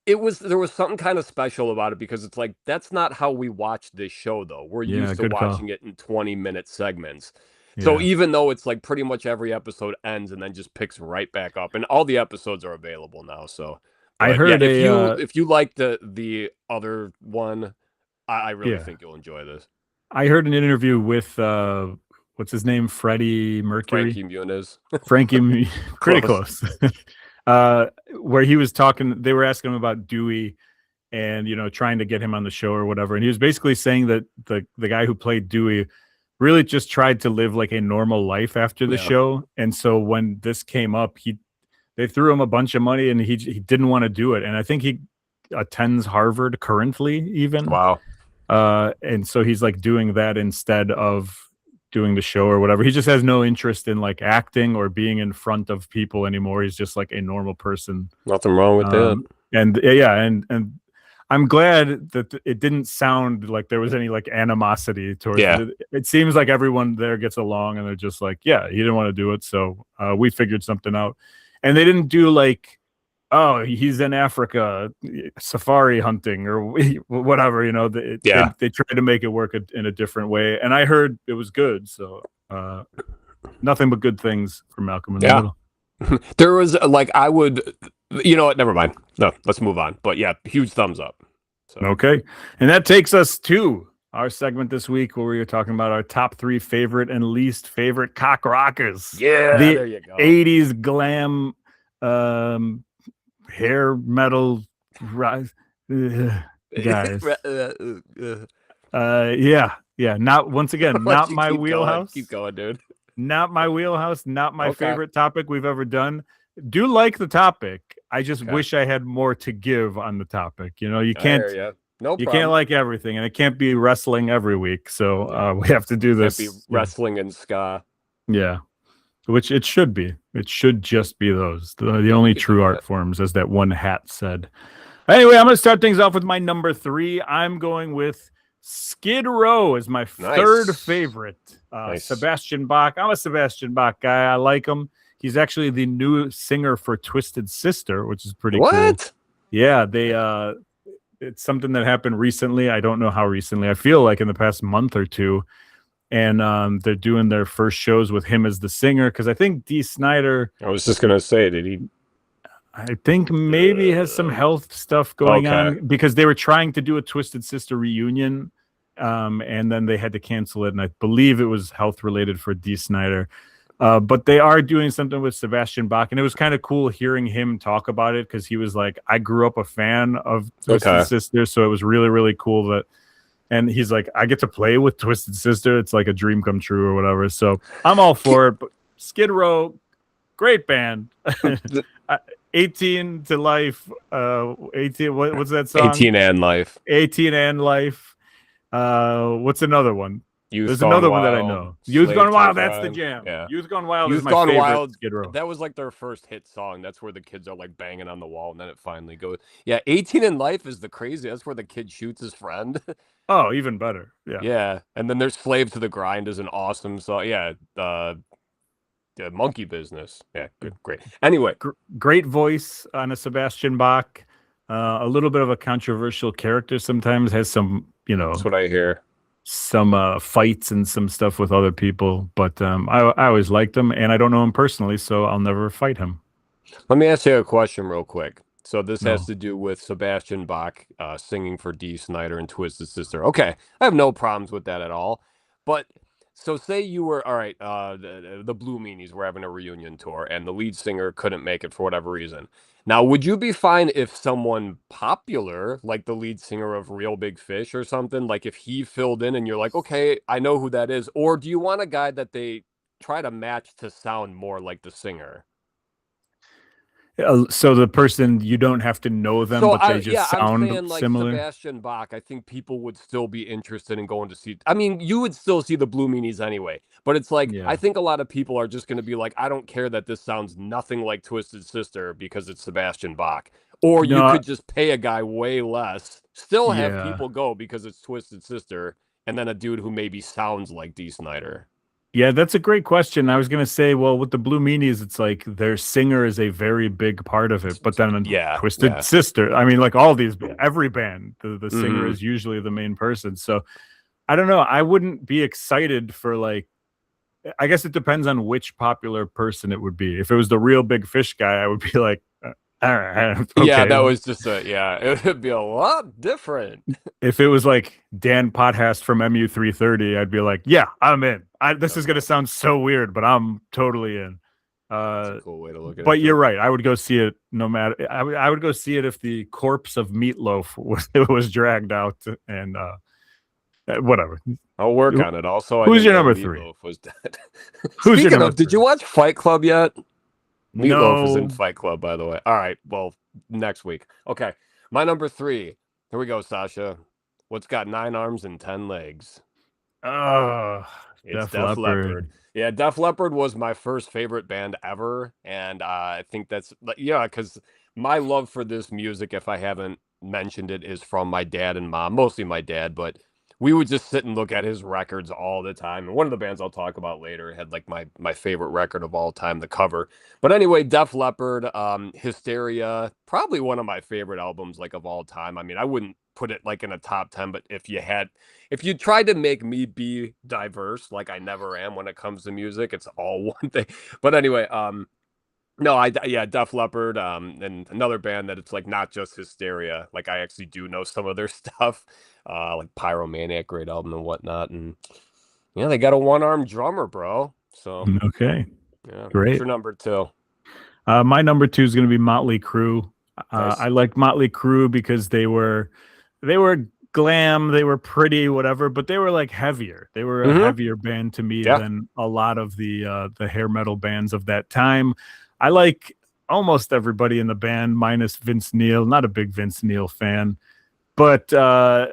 there was something kind of special about it because it's like that's not how we watch this show though. We're Yeah, used to good call. watching it in 20-minute segments. So Yeah, even though it's like pretty much every episode ends and then just picks right back up, and all the episodes are available now. So, I but yeah, heard a. if you like the other one, I really Yeah, think you'll enjoy this. I heard an interview with what's his name, Freddie Mercury, Frankie Muniz, Frankie, pretty close. close. Where he was talking, they were asking him about Dewey and trying to get him on the show or whatever, and he was basically saying that the guy who played Dewey really just tried to live like a normal life after the Yeah, show, and so when this came up, they threw him a bunch of money, and he didn't want to do it. And I think he attends Harvard currently, even. Wow. And so he's like doing that instead of doing the show or whatever. He just has no interest in like acting or being in front of people anymore. He's just like a normal person. Nothing wrong with that. And yeah, and I'm glad that it didn't sound like there was any like animosity towards it. It seems like everyone there gets along, and they're just like, yeah, he didn't want to do it, so we figured something out. And they didn't do like, oh, he's in Africa safari hunting or whatever, you know. They tried to make it work in a different way, and I heard it was good. So nothing but good things from Malcolm in the Middle. There was like, I would, you know what? Never mind. No, let's move on. But yeah, huge thumbs up. So. Okay, and that takes us to our segment this week where we are talking about our top 3 favorite and least favorite cock rockers. Yeah, there you go. 80s glam, hair metal guys. Not once again, not my wheelhouse. Keep going, dude. Not my wheelhouse, not my favorite topic we've ever done. Do like the topic. I just wish I had more to give on the topic. You know, you can't can't like everything, and it can't be wrestling every week. So we have to do this. Can't be wrestling and ska. Yeah. Which it should be. It should just be those. The only true art forms, as that one hat said. Anyway, I'm going to start things off with my number 3. I'm going with Skid Row as my third favorite. Sebastian Bach. I'm a Sebastian Bach guy. I like him. He's actually the new singer for Twisted Sister, which is pretty cool. Yeah, it's something that happened recently. I don't know how recently. I feel like in the past month or two. And they're doing their first shows with him as the singer, because I think Dee Snider. I was just gonna say, did he? I think maybe has some health stuff going on, because they were trying to do a Twisted Sister reunion, and then they had to cancel it, and I believe it was health related for Dee Snider. But they are doing something with Sebastian Bach, and it was kind of cool hearing him talk about it, because he was like, I grew up a fan of Twisted Sister, so it was really, really cool that. And he's like, I get to play with Twisted Sister. It's like a dream come true or whatever. So I'm all for it. But Skid Row, great band. 18 to Life. 18. What's that song? 18 and Life. 18 and Life. What's another one? There's another one that I know. Youth Gone Wild. That's the jam. Yeah. Youth Gone Wild is my favorite Wild, Skid Row. That was like their first hit song. That's where the kids are like banging on the wall, and then it finally goes. Yeah, 18 and Life is the crazy. That's where the kid shoots his friend. Oh, even better. Yeah. Yeah. And then there's Slave to the Grind is an awesome song. Yeah. Monkey Business. Yeah. Good. Great. Anyway. Great voice on a Sebastian Bach. A little bit of a controversial character sometimes. Has some, That's what I hear. Some fights and some stuff with other people. But I always liked him, and I don't know him personally, so I'll never fight him. Let me ask you a question real quick. So this has to do with Sebastian Bach singing for Dee Snider and Twisted Sister. Okay, I have no problems with that at all. But so say you were, all right, the Blue Meanies were having a reunion tour, and the lead singer couldn't make it for whatever reason. Now, would you be fine if someone popular, like the lead singer of Real Big Fish or something, like if he filled in and you're like, okay, I know who that is? Or do you want a guy that they try to match to sound more like the singer? So the person, you don't have to know them, but they just sound I'm saying, like, similar. Sebastian Bach, I think people would still be interested in going to see. I mean, you would still see the Blue Meanies anyway, but it's like, I think a lot of people are just going to be like, I don't care that this sounds nothing like Twisted Sister because it's Sebastian Bach. Or you could just pay a guy way less, still have people go because it's Twisted Sister, and then a dude who maybe sounds like Dee Snider. Yeah, that's a great question. I was going to say, well, with the Blue Meanies, it's like their singer is a very big part of it. But then Twisted Sister, I mean, like all these, every band, the singer is usually the main person. So I don't know. I wouldn't be excited for like, I guess it depends on which popular person it would be. If it was the Real Big Fish guy, I would be like, all right, okay. Yeah, that was just it would be a lot different. If it was like Dan Pothast from MU330, I'd be like, yeah, I'm in. This is going to sound so weird, but I'm totally in. That's a cool way to look at it. But you're right. I would go see it no matter. I would go see it if the corpse of Meatloaf was dragged out and whatever. I'll work on it. Also, who's your number 3? Was dead. Who's your number 3? Did you watch Fight Club yet? Meatloaf is in No. Fight Club, by the way. All right, well, next week. Okay, my number 3. Here we go, Sasha. What's got 9 arms and 10 legs? Oh, It's Def Def Leppard. Leppard. Yeah, Def Leppard was my first favorite band ever, and I think that's yeah, because my love for this music, if I haven't mentioned it, is from my dad and mom, mostly my dad, but we would just sit and look at his records all the time. And one of the bands I'll talk about later had like my favorite record of all time, The Cover. But anyway, Def Leppard, Hysteria, probably one of my favorite albums like of all time. I mean, I wouldn't put it like in a top 10, but if you tried to make me be diverse, like I never am when it comes to music, it's all one thing. But anyway, no, yeah, Def Leppard, and another band that it's like not just Hysteria. Like I actually do know some of their stuff, like Pyromaniac, great album and whatnot. And yeah, they got a one-armed drummer, bro. So Okay, yeah, what's great. your number 2? My number 2 is going to be Motley Crue. Nice. I like Motley Crue because they were glam, they were pretty, whatever, but they were like heavier. They were a Mm-hmm. heavier band to me Yeah. than a lot of the hair metal bands of that time. I like almost everybody in the band minus Vince Neil. Not a big Vince Neil fan, but when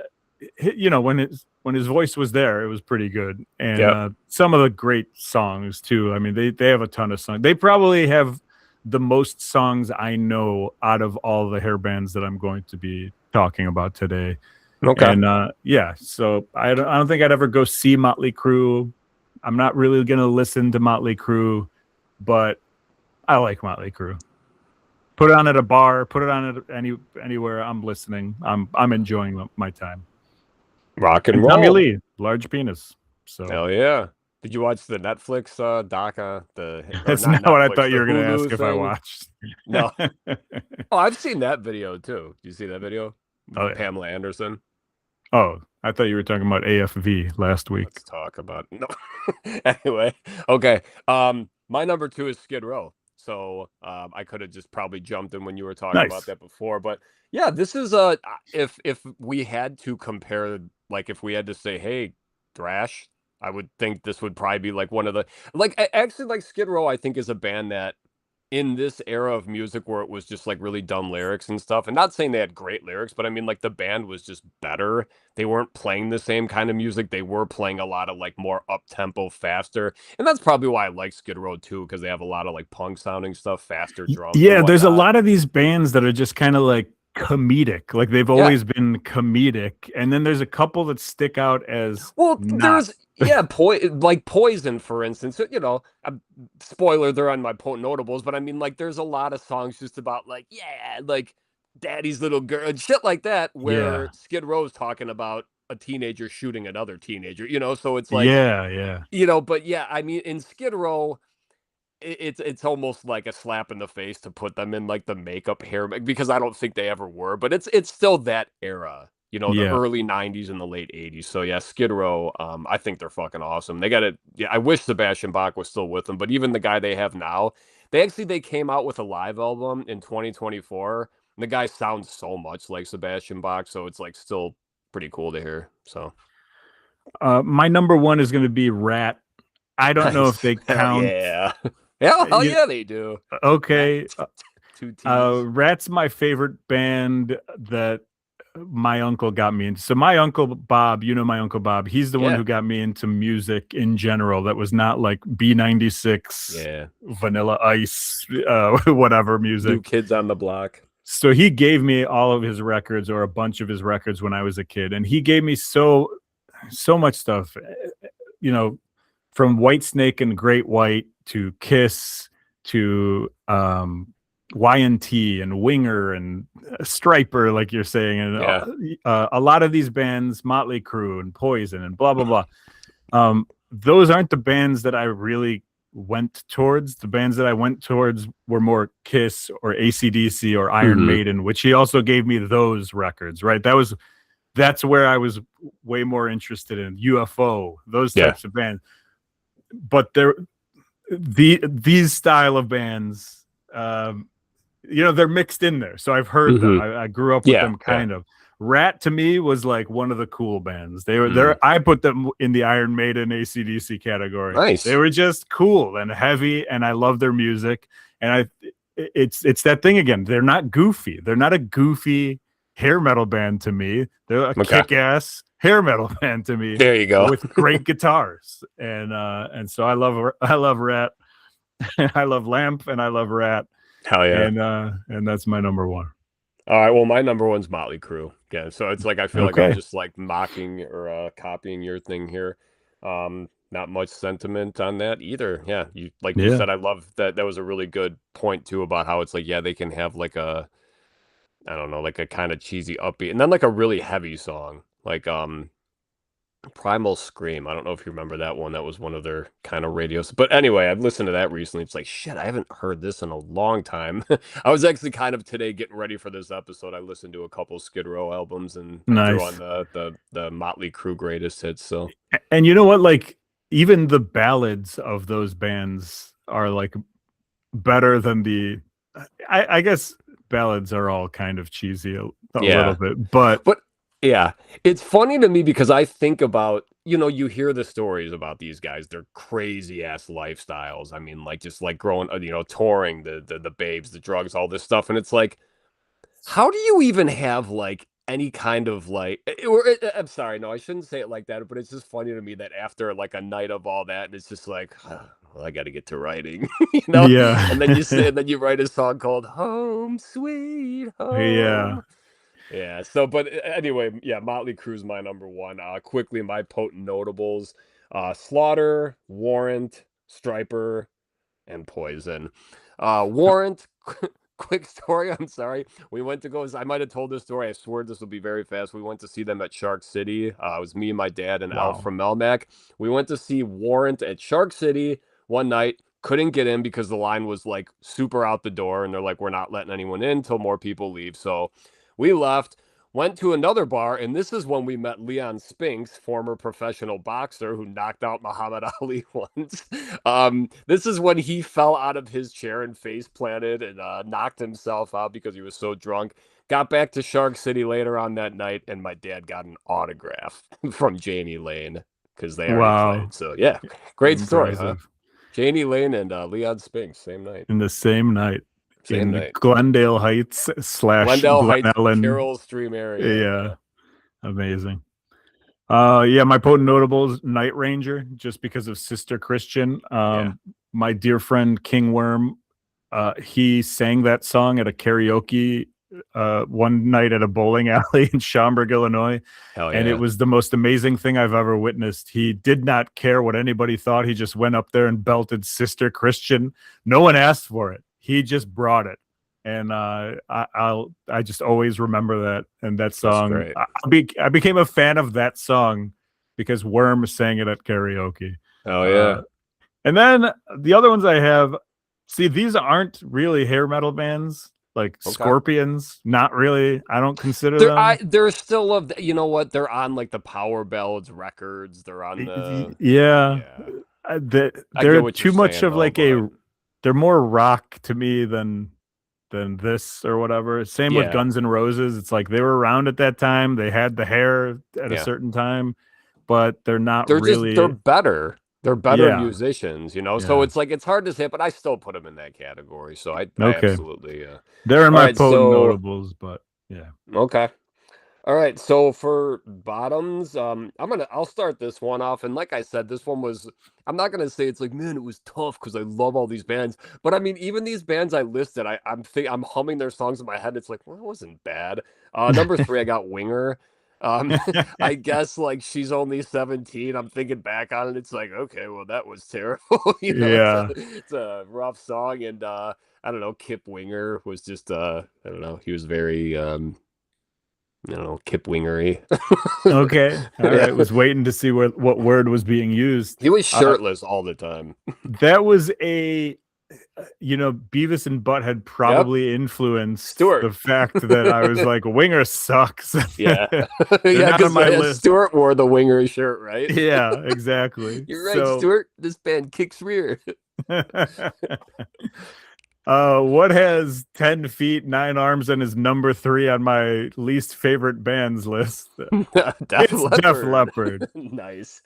his voice was there, it was pretty good. And Yep. some of the great songs too. I mean, they have a ton of songs. They probably have the most songs I know out of all the hair bands that I'm going to be talking about today. Okay. And yeah, so I don't think I'd ever go see Motley Crue. I'm not really gonna listen to Motley Crue, but I like Motley Crue. Put it on at a bar, put it on at anywhere. I'm listening. I'm enjoying my time. Rock and And Tommy roll. Lee, large penis. So Hell yeah. Did you watch the Netflix doc? Or that's not not what I Netflix, thought you the were gonna Hulu ask if I thing? watched. No. Oh, I've seen that video too. Do you see that video? Oh yeah. Pamela Anderson. Oh, I thought you were talking about AFV last week. Let's talk about no. Anyway, okay. My number 2 is Skid Row. So I could have just probably jumped in when you were talking about Nice. that before, but yeah, this is if we had to compare, like if we had to say, hey, thrash, I would think this would probably be like one of the actually like Skid Row. I think is a band that in this era of music where it was just like really dumb lyrics and stuff, and not saying they had great lyrics, but I mean like the band was just better. They weren't playing the same kind of music. They were playing a lot of like more up tempo, faster, and that's probably why I like Skid Row too, because they have a lot of like punk sounding stuff, faster drums and Yeah, there's a whatnot. lot of these bands that are just kind of like comedic. Like they've Yeah. always been comedic. And then there's a couple that stick out as Well, not. there's like Poison, for instance. Spoiler, they're on my notables, but I mean, like, there's a lot of songs just about like, yeah, like Daddy's little girl and shit like that, where Yeah. Skid Row's talking about a teenager shooting another teenager, so it's like, Yeah, yeah. but yeah, I mean, in Skid Row, it's almost like a slap in the face to put them in like the makeup hair because I don't think they ever were, but it's still that era, the Yeah. early 90s and the late 80s. So yeah, Skid Row, I think they're fucking awesome. They got it. Yeah, I wish Sebastian Bach was still with them, but even the guy they have now, they came out with a live album in 2024. And the guy sounds so much like Sebastian Bach, so it's like still pretty cool to hear. So My number 1 is going to be Rat. I don't know if nice. they Hell count. yeah. Yeah, hell yeah, they do. Okay. Two T's. Rat's my favorite band that my uncle got me into. So my uncle Bob, my uncle Bob, he's the one Yeah. who got me into music in general that was not like B96, Yeah. Vanilla Ice, whatever music. New Kids on the Block. So he gave me all of his records or a bunch of his records when I was a kid, and he gave me so much stuff, from Whitesnake and Great White to Kiss to Y&T and Winger and Striper, like you're saying, and Yeah. a lot of these bands, Motley Crue and Poison and blah blah blah. Those aren't the bands that I really went towards. The bands that I went towards were more Kiss or AC/DC or Iron Maiden, which he also gave me those records. Right, that's where I was way more interested in UFO, those types of bands. But these style of bands, they're mixed in there. So I've heard them. I grew up with them kind of. Rat to me was like one of the cool bands. They were there. I put them in the Iron Maiden AC/DC category. Nice. They were just cool and heavy, and I love their music. And it's that thing again. They're not goofy. They're not a goofy hair metal band to me. They're a Okay. kick-ass hair metal band to me There you go. with great guitars. And so I love Rat. I love Lamp and I love Rat. Hell yeah. And that's my number one. All right. Well, my number one's Motley Crue. Yeah. So it's like I feel like I'm Okay. just like mocking or copying your thing here. Not much sentiment on that either. Yeah. You Yeah. said, I love that. That was a really good point too about how it's like, yeah, they can have like a, I don't know, like a kind of cheesy upbeat and then like a really heavy song. Like Primal Scream. I don't know if you remember that one. That was one of their kind of radios. But anyway, I've listened to that recently. It's like, shit, I haven't heard this in a long time. I was actually kind of today getting ready for this episode. I listened to a couple Skid Row albums and I threw on the Motley Crue greatest hits. So, and you know what? Like even the ballads of those bands are like better than I guess ballads are all kind of cheesy a little bit, but yeah, it's funny to me because I think about, you hear the stories about these guys, their crazy ass lifestyles. I mean, like just like growing, touring, the babes, the drugs, all this stuff. And it's like, how do you even have like any kind of like, I'm sorry, no, I shouldn't say it like that, but it's just funny to me that after like a night of all that, and it's just like, well, I got to get to writing, Yeah. and then you write a song called Home Sweet Home. Yeah. Yeah. So, but anyway, yeah, Motley Crue's my number one. Quickly, my potent notables: Slaughter, Warrant, Striper, and Poison. Warrant. Quick story. I'm sorry. We went to go. I might have told this story. I swear this will be very fast. We went to see them at Shark City. It was me and my dad and Al from Melmac. We went to see Warrant at Shark City one night. Couldn't get in because the line was like super out the door, and they're like, "We're not letting anyone in until more people leave." So we left, went to another bar, and this is when we met Leon Spinks, former professional boxer who knocked out Muhammad Ali once. This is when he fell out of his chair and face planted and knocked himself out because he was so drunk. Got back to Shark City later on that night, and my dad got an autograph from Janie Lane because they already played. So yeah, great story, huh? Janie Lane and Leon Spinks, same night. In the same night. Same night. Glendale Heights / Glen Ellen. Carroll Stream area. Yeah. Amazing. Yeah, my potent notables, Night Ranger, just because of Sister Christian. My dear friend King Worm, he sang that song at a karaoke one night at a bowling alley in Schaumburg, Illinois. Hell yeah. And it was the most amazing thing I've ever witnessed. He did not care what anybody thought. He just went up there and belted Sister Christian. No one asked for it. He just brought it, and I just always remember that. And that song, I became a fan of that song because Worm sang it at karaoke. Oh yeah. And then the other ones I have, see, these aren't really hair metal bands like Scorpions. Not really. I don't consider them. They're still you know what? They're on like the Power Ballads records. They're on the they're too much of like they're more rock to me than this or whatever. Same with Guns N' Roses. It's like they were around at that time. They had the hair at a certain time, but they're not really. They're better. They're better musicians, So it's like it's hard to say, but I still put them in that category. So I absolutely. They're in my potent notables, but yeah. Okay. All right, so for bottoms, I'll start this one off, and like I said, this one was, I'm not gonna say it's like, man, it was tough because I love all these bands, but I mean, even these bands I listed, I'm humming their songs in my head. It's like, well, it wasn't bad. Number 3, I got Winger. I guess like She's Only 17. I'm thinking back on it, it's like, okay, well, that was terrible. It's a rough song, and I don't know, Kip Winger was just I don't know, he was very Kip Wingery. Okay. All right. Was waiting to see what word was being used. He was shirtless all the time. That was Beavis and Butthead probably influenced the fact that I was like, Winger sucks. Yeah. Because Stuart wore the Winger shirt, right? Yeah, exactly. You're right, Stuart. This band kicks rear. What has 10 feet, 9 arms, and is number 3 on my least favorite bands list? Def Leppard. Def Leppard. Nice.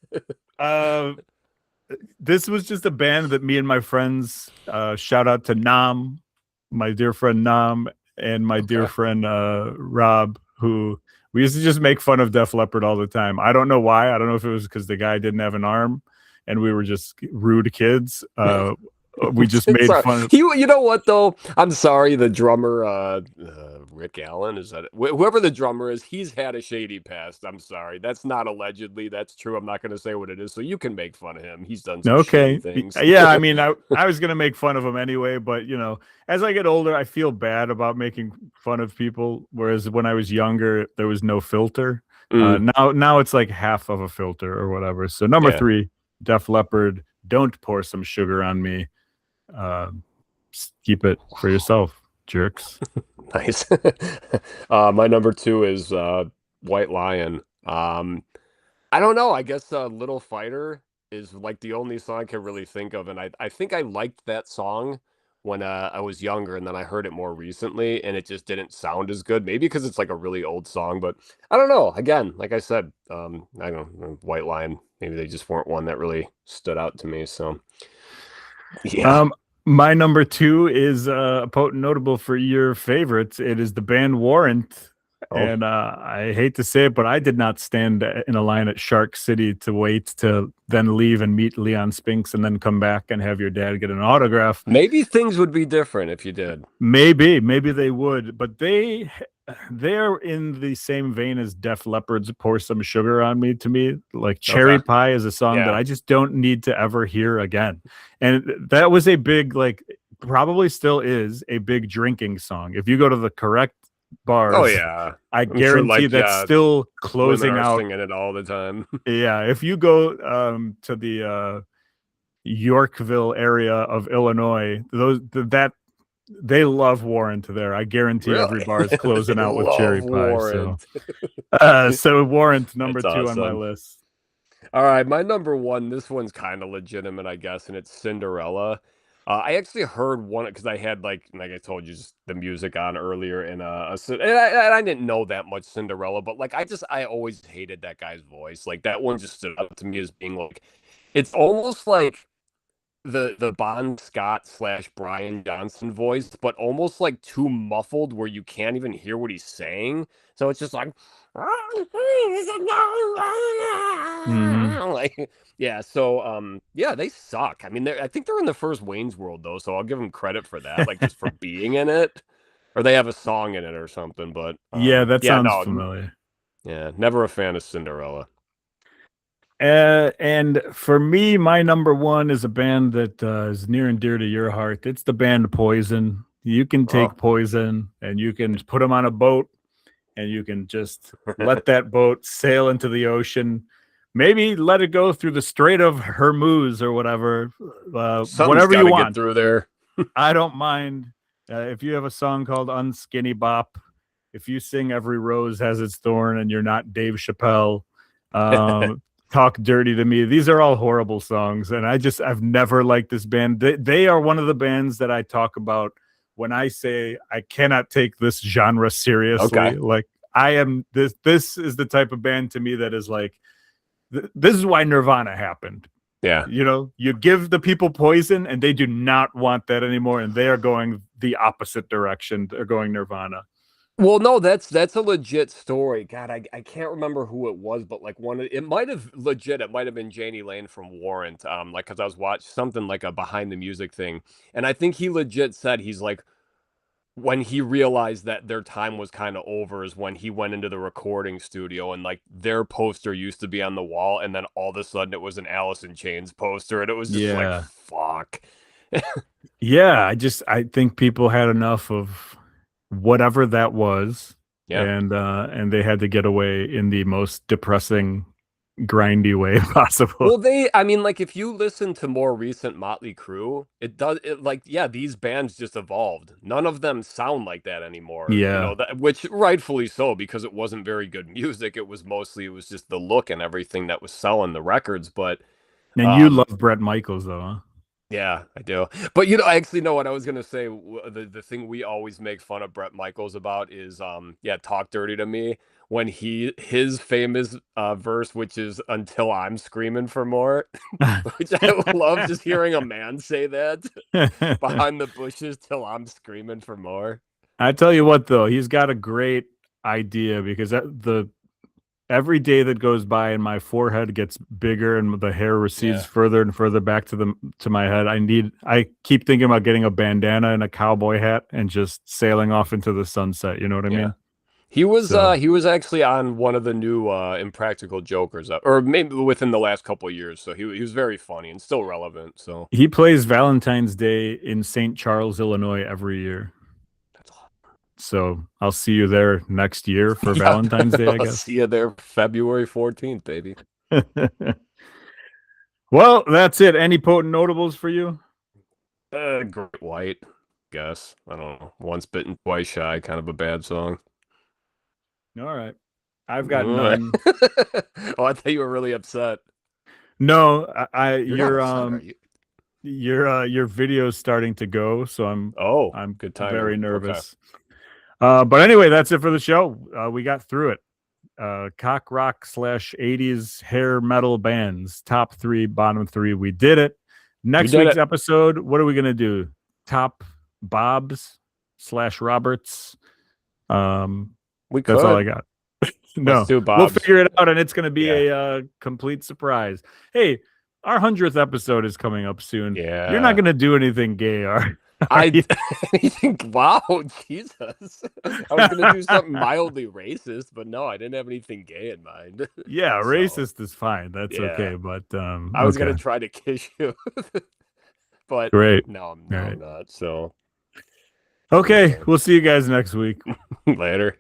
this was just a band that me and my friends, shout out to Nam, my dear friend Nam, and my dear Okay. friend Rob, who we used to just make fun of Def Leppard all the time. I don't know why. I don't know if it was because the guy didn't have an arm and we were just rude kids. We just made Sorry. fun of. You know what though? I'm sorry. The drummer, Rick Allen, is that whoever the drummer is? He's had a shady past. I'm sorry. That's not allegedly. That's true. I'm not going to say what it is. So you can make fun of him. He's done some shady Okay. things. Yeah, I mean, I was gonna make fun of him anyway, but as I get older, I feel bad about making fun of people. Whereas when I was younger, there was no filter. Mm, Now it's like half of a filter or whatever. So number yeah. 3, Def Leppard, Don't Pour Some Sugar on Me. Uh, keep it for yourself, jerks. Nice. My number 2 is White Lion. I don't know. I guess Little Fighter is like the only song I can really think of, and I think I liked that song when I was younger, and then I heard it more recently, and it just didn't sound as good. Maybe because it's like a really old song, but I don't know. Again, like I said, I don't know, White Lion. Maybe they just weren't one that really stood out to me. So yeah. My number 2 is a potent notable for your favorites. It is the band Warrant. Oh, And I hate to say it, but I did not stand in a line at Shark City to wait to then leave and meet Leon Spinks and then come back and have your dad get an autograph. maybe things would be different if you did. Maybe they would, but they're in the same vein as Def Leppard's "Pour Some Sugar on Me." To me, like "Cherry Okay. Pie" is a song that Yeah. I just don't need to ever hear again, and that was a big, like, probably still is a big drinking song. If you go to the correct Oh bars, yeah. I I'm sure guarantee like that's still women closing are out. singing it all the time. Yeah, if you go to the Yorkville area of Illinois, that they love Warrant there. I guarantee every Really? bar is They closing out with love cherry pie. So, Warrant. so Warrant number That's 2 on my awesome. list. All right, my number 1, this one's kind of legitimate, I guess, and it's Cinderella. I actually heard one because I had like I told you, just the music on earlier, and and I didn't know that much Cinderella, but like I always hated that guy's voice. Like that one just stood out to me as being like, it's almost like the Bon Scott slash Brian Johnson voice, but almost like too muffled where you can't even hear what he's saying. So it's just like, Hmm. like yeah. So yeah, they suck. I mean, I think they're in the first Wayne's World though, so I'll give them credit for that, like just for being in it, or they have a song in it or something. But Yeah, that yeah, sounds no, familiar. yeah, never a fan of Cinderella. And for me, my number 1 is a band that is near and dear to your heart. It's the band Poison. You can Oh, take Poison and you can put them on a boat and you can just let that boat sail into the ocean. Maybe let it go through the Strait of Hormuz or whatever, something's whatever got you to get want. through there. I don't mind. If you have a song called Unskinny Bop, if you sing Every Rose Has Its Thorn and you're not Dave Chappelle, um, Talk Dirty to Me. These are all horrible songs. And I've never liked this band. They are one of the bands that I talk about when I say I cannot take this genre seriously. Okay. Like, this is the type of band to me that is like, this is why Nirvana happened. Yeah. You give the people Poison and they do not want that anymore. And they are going the opposite direction. They're going Nirvana. Well, no, that's a legit story. God, I can't remember who it was, but like it might have legit, it might have been Janie Lane from Warrant. Like because I was watching something like a behind the music thing, and I think he legit said he's like when he realized that their time was kind of over is when he went into the recording studio and like their poster used to be on the wall, and then all of a sudden it was an Alice in Chains poster, and it was just like Yeah. fuck. Yeah. I think people had enough of whatever that was. Yeah. And they had to get away in the most depressing, grindy way possible. Well, I mean, like, if you listen to more recent Motley Crue, like, yeah, these bands just evolved. None of them sound like that anymore, Yeah. which rightfully so, because it wasn't very good music. It was just the look and everything that was selling the records. But, And you um, love Brett Michaels, though, huh? Yeah, I do. But you know, I actually know what I was gonna say. The thing we always make fun of Brett Michaels about is yeah, talk dirty to me when his famous verse, which is until I'm screaming for more, which I love just hearing a man say that behind the bushes till I'm screaming for more. I tell you what, though, he's got a great idea because every day that goes by and my forehead gets bigger and the hair recedes Yeah, further and further back to my head. I keep thinking about getting a bandana and a cowboy hat and just sailing off into the sunset. You know what I yeah. mean? So He was actually on one of the new Impractical Jokers, or maybe within the last couple of years. So he was very funny and still relevant. So he plays Valentine's Day in St. Charles, Illinois every year. that's all. So I'll see you there next year for Yeah, Valentine's Day, I I'll guess. see you there February 14th, baby. Well, that's it. Any potent notables for you? Great White, guess. I don't know. Once bitten, twice shy, kind of a bad song. All right. I've got All right. none. Oh, I thought you were really upset. No, You're not upset, are you? your video's starting to go, so Oh, I'm good timing. very Okay. nervous. But anyway, that's it for the show. We got through it. Cock rock / 80s hair metal bands, top 3, bottom 3. We did it. We Next did week's it. episode, what are we gonna do? Top Bobs / Roberts. We That's all I could. got. Let's No, do we'll Bob's. figure it out, and it's going to be Yeah. a complete surprise. Hey, our 100th episode is coming up soon. You're not Yeah. going to do anything gay, are I you? think, wow, Jesus. I was gonna do something mildly racist, but no, I didn't have anything gay in mind. Yeah, So racist is fine. That's yeah. okay. But I was okay, gonna try to kiss you, but great. no, All I'm right. not. So Okay, yeah. we'll see you guys next week. Later.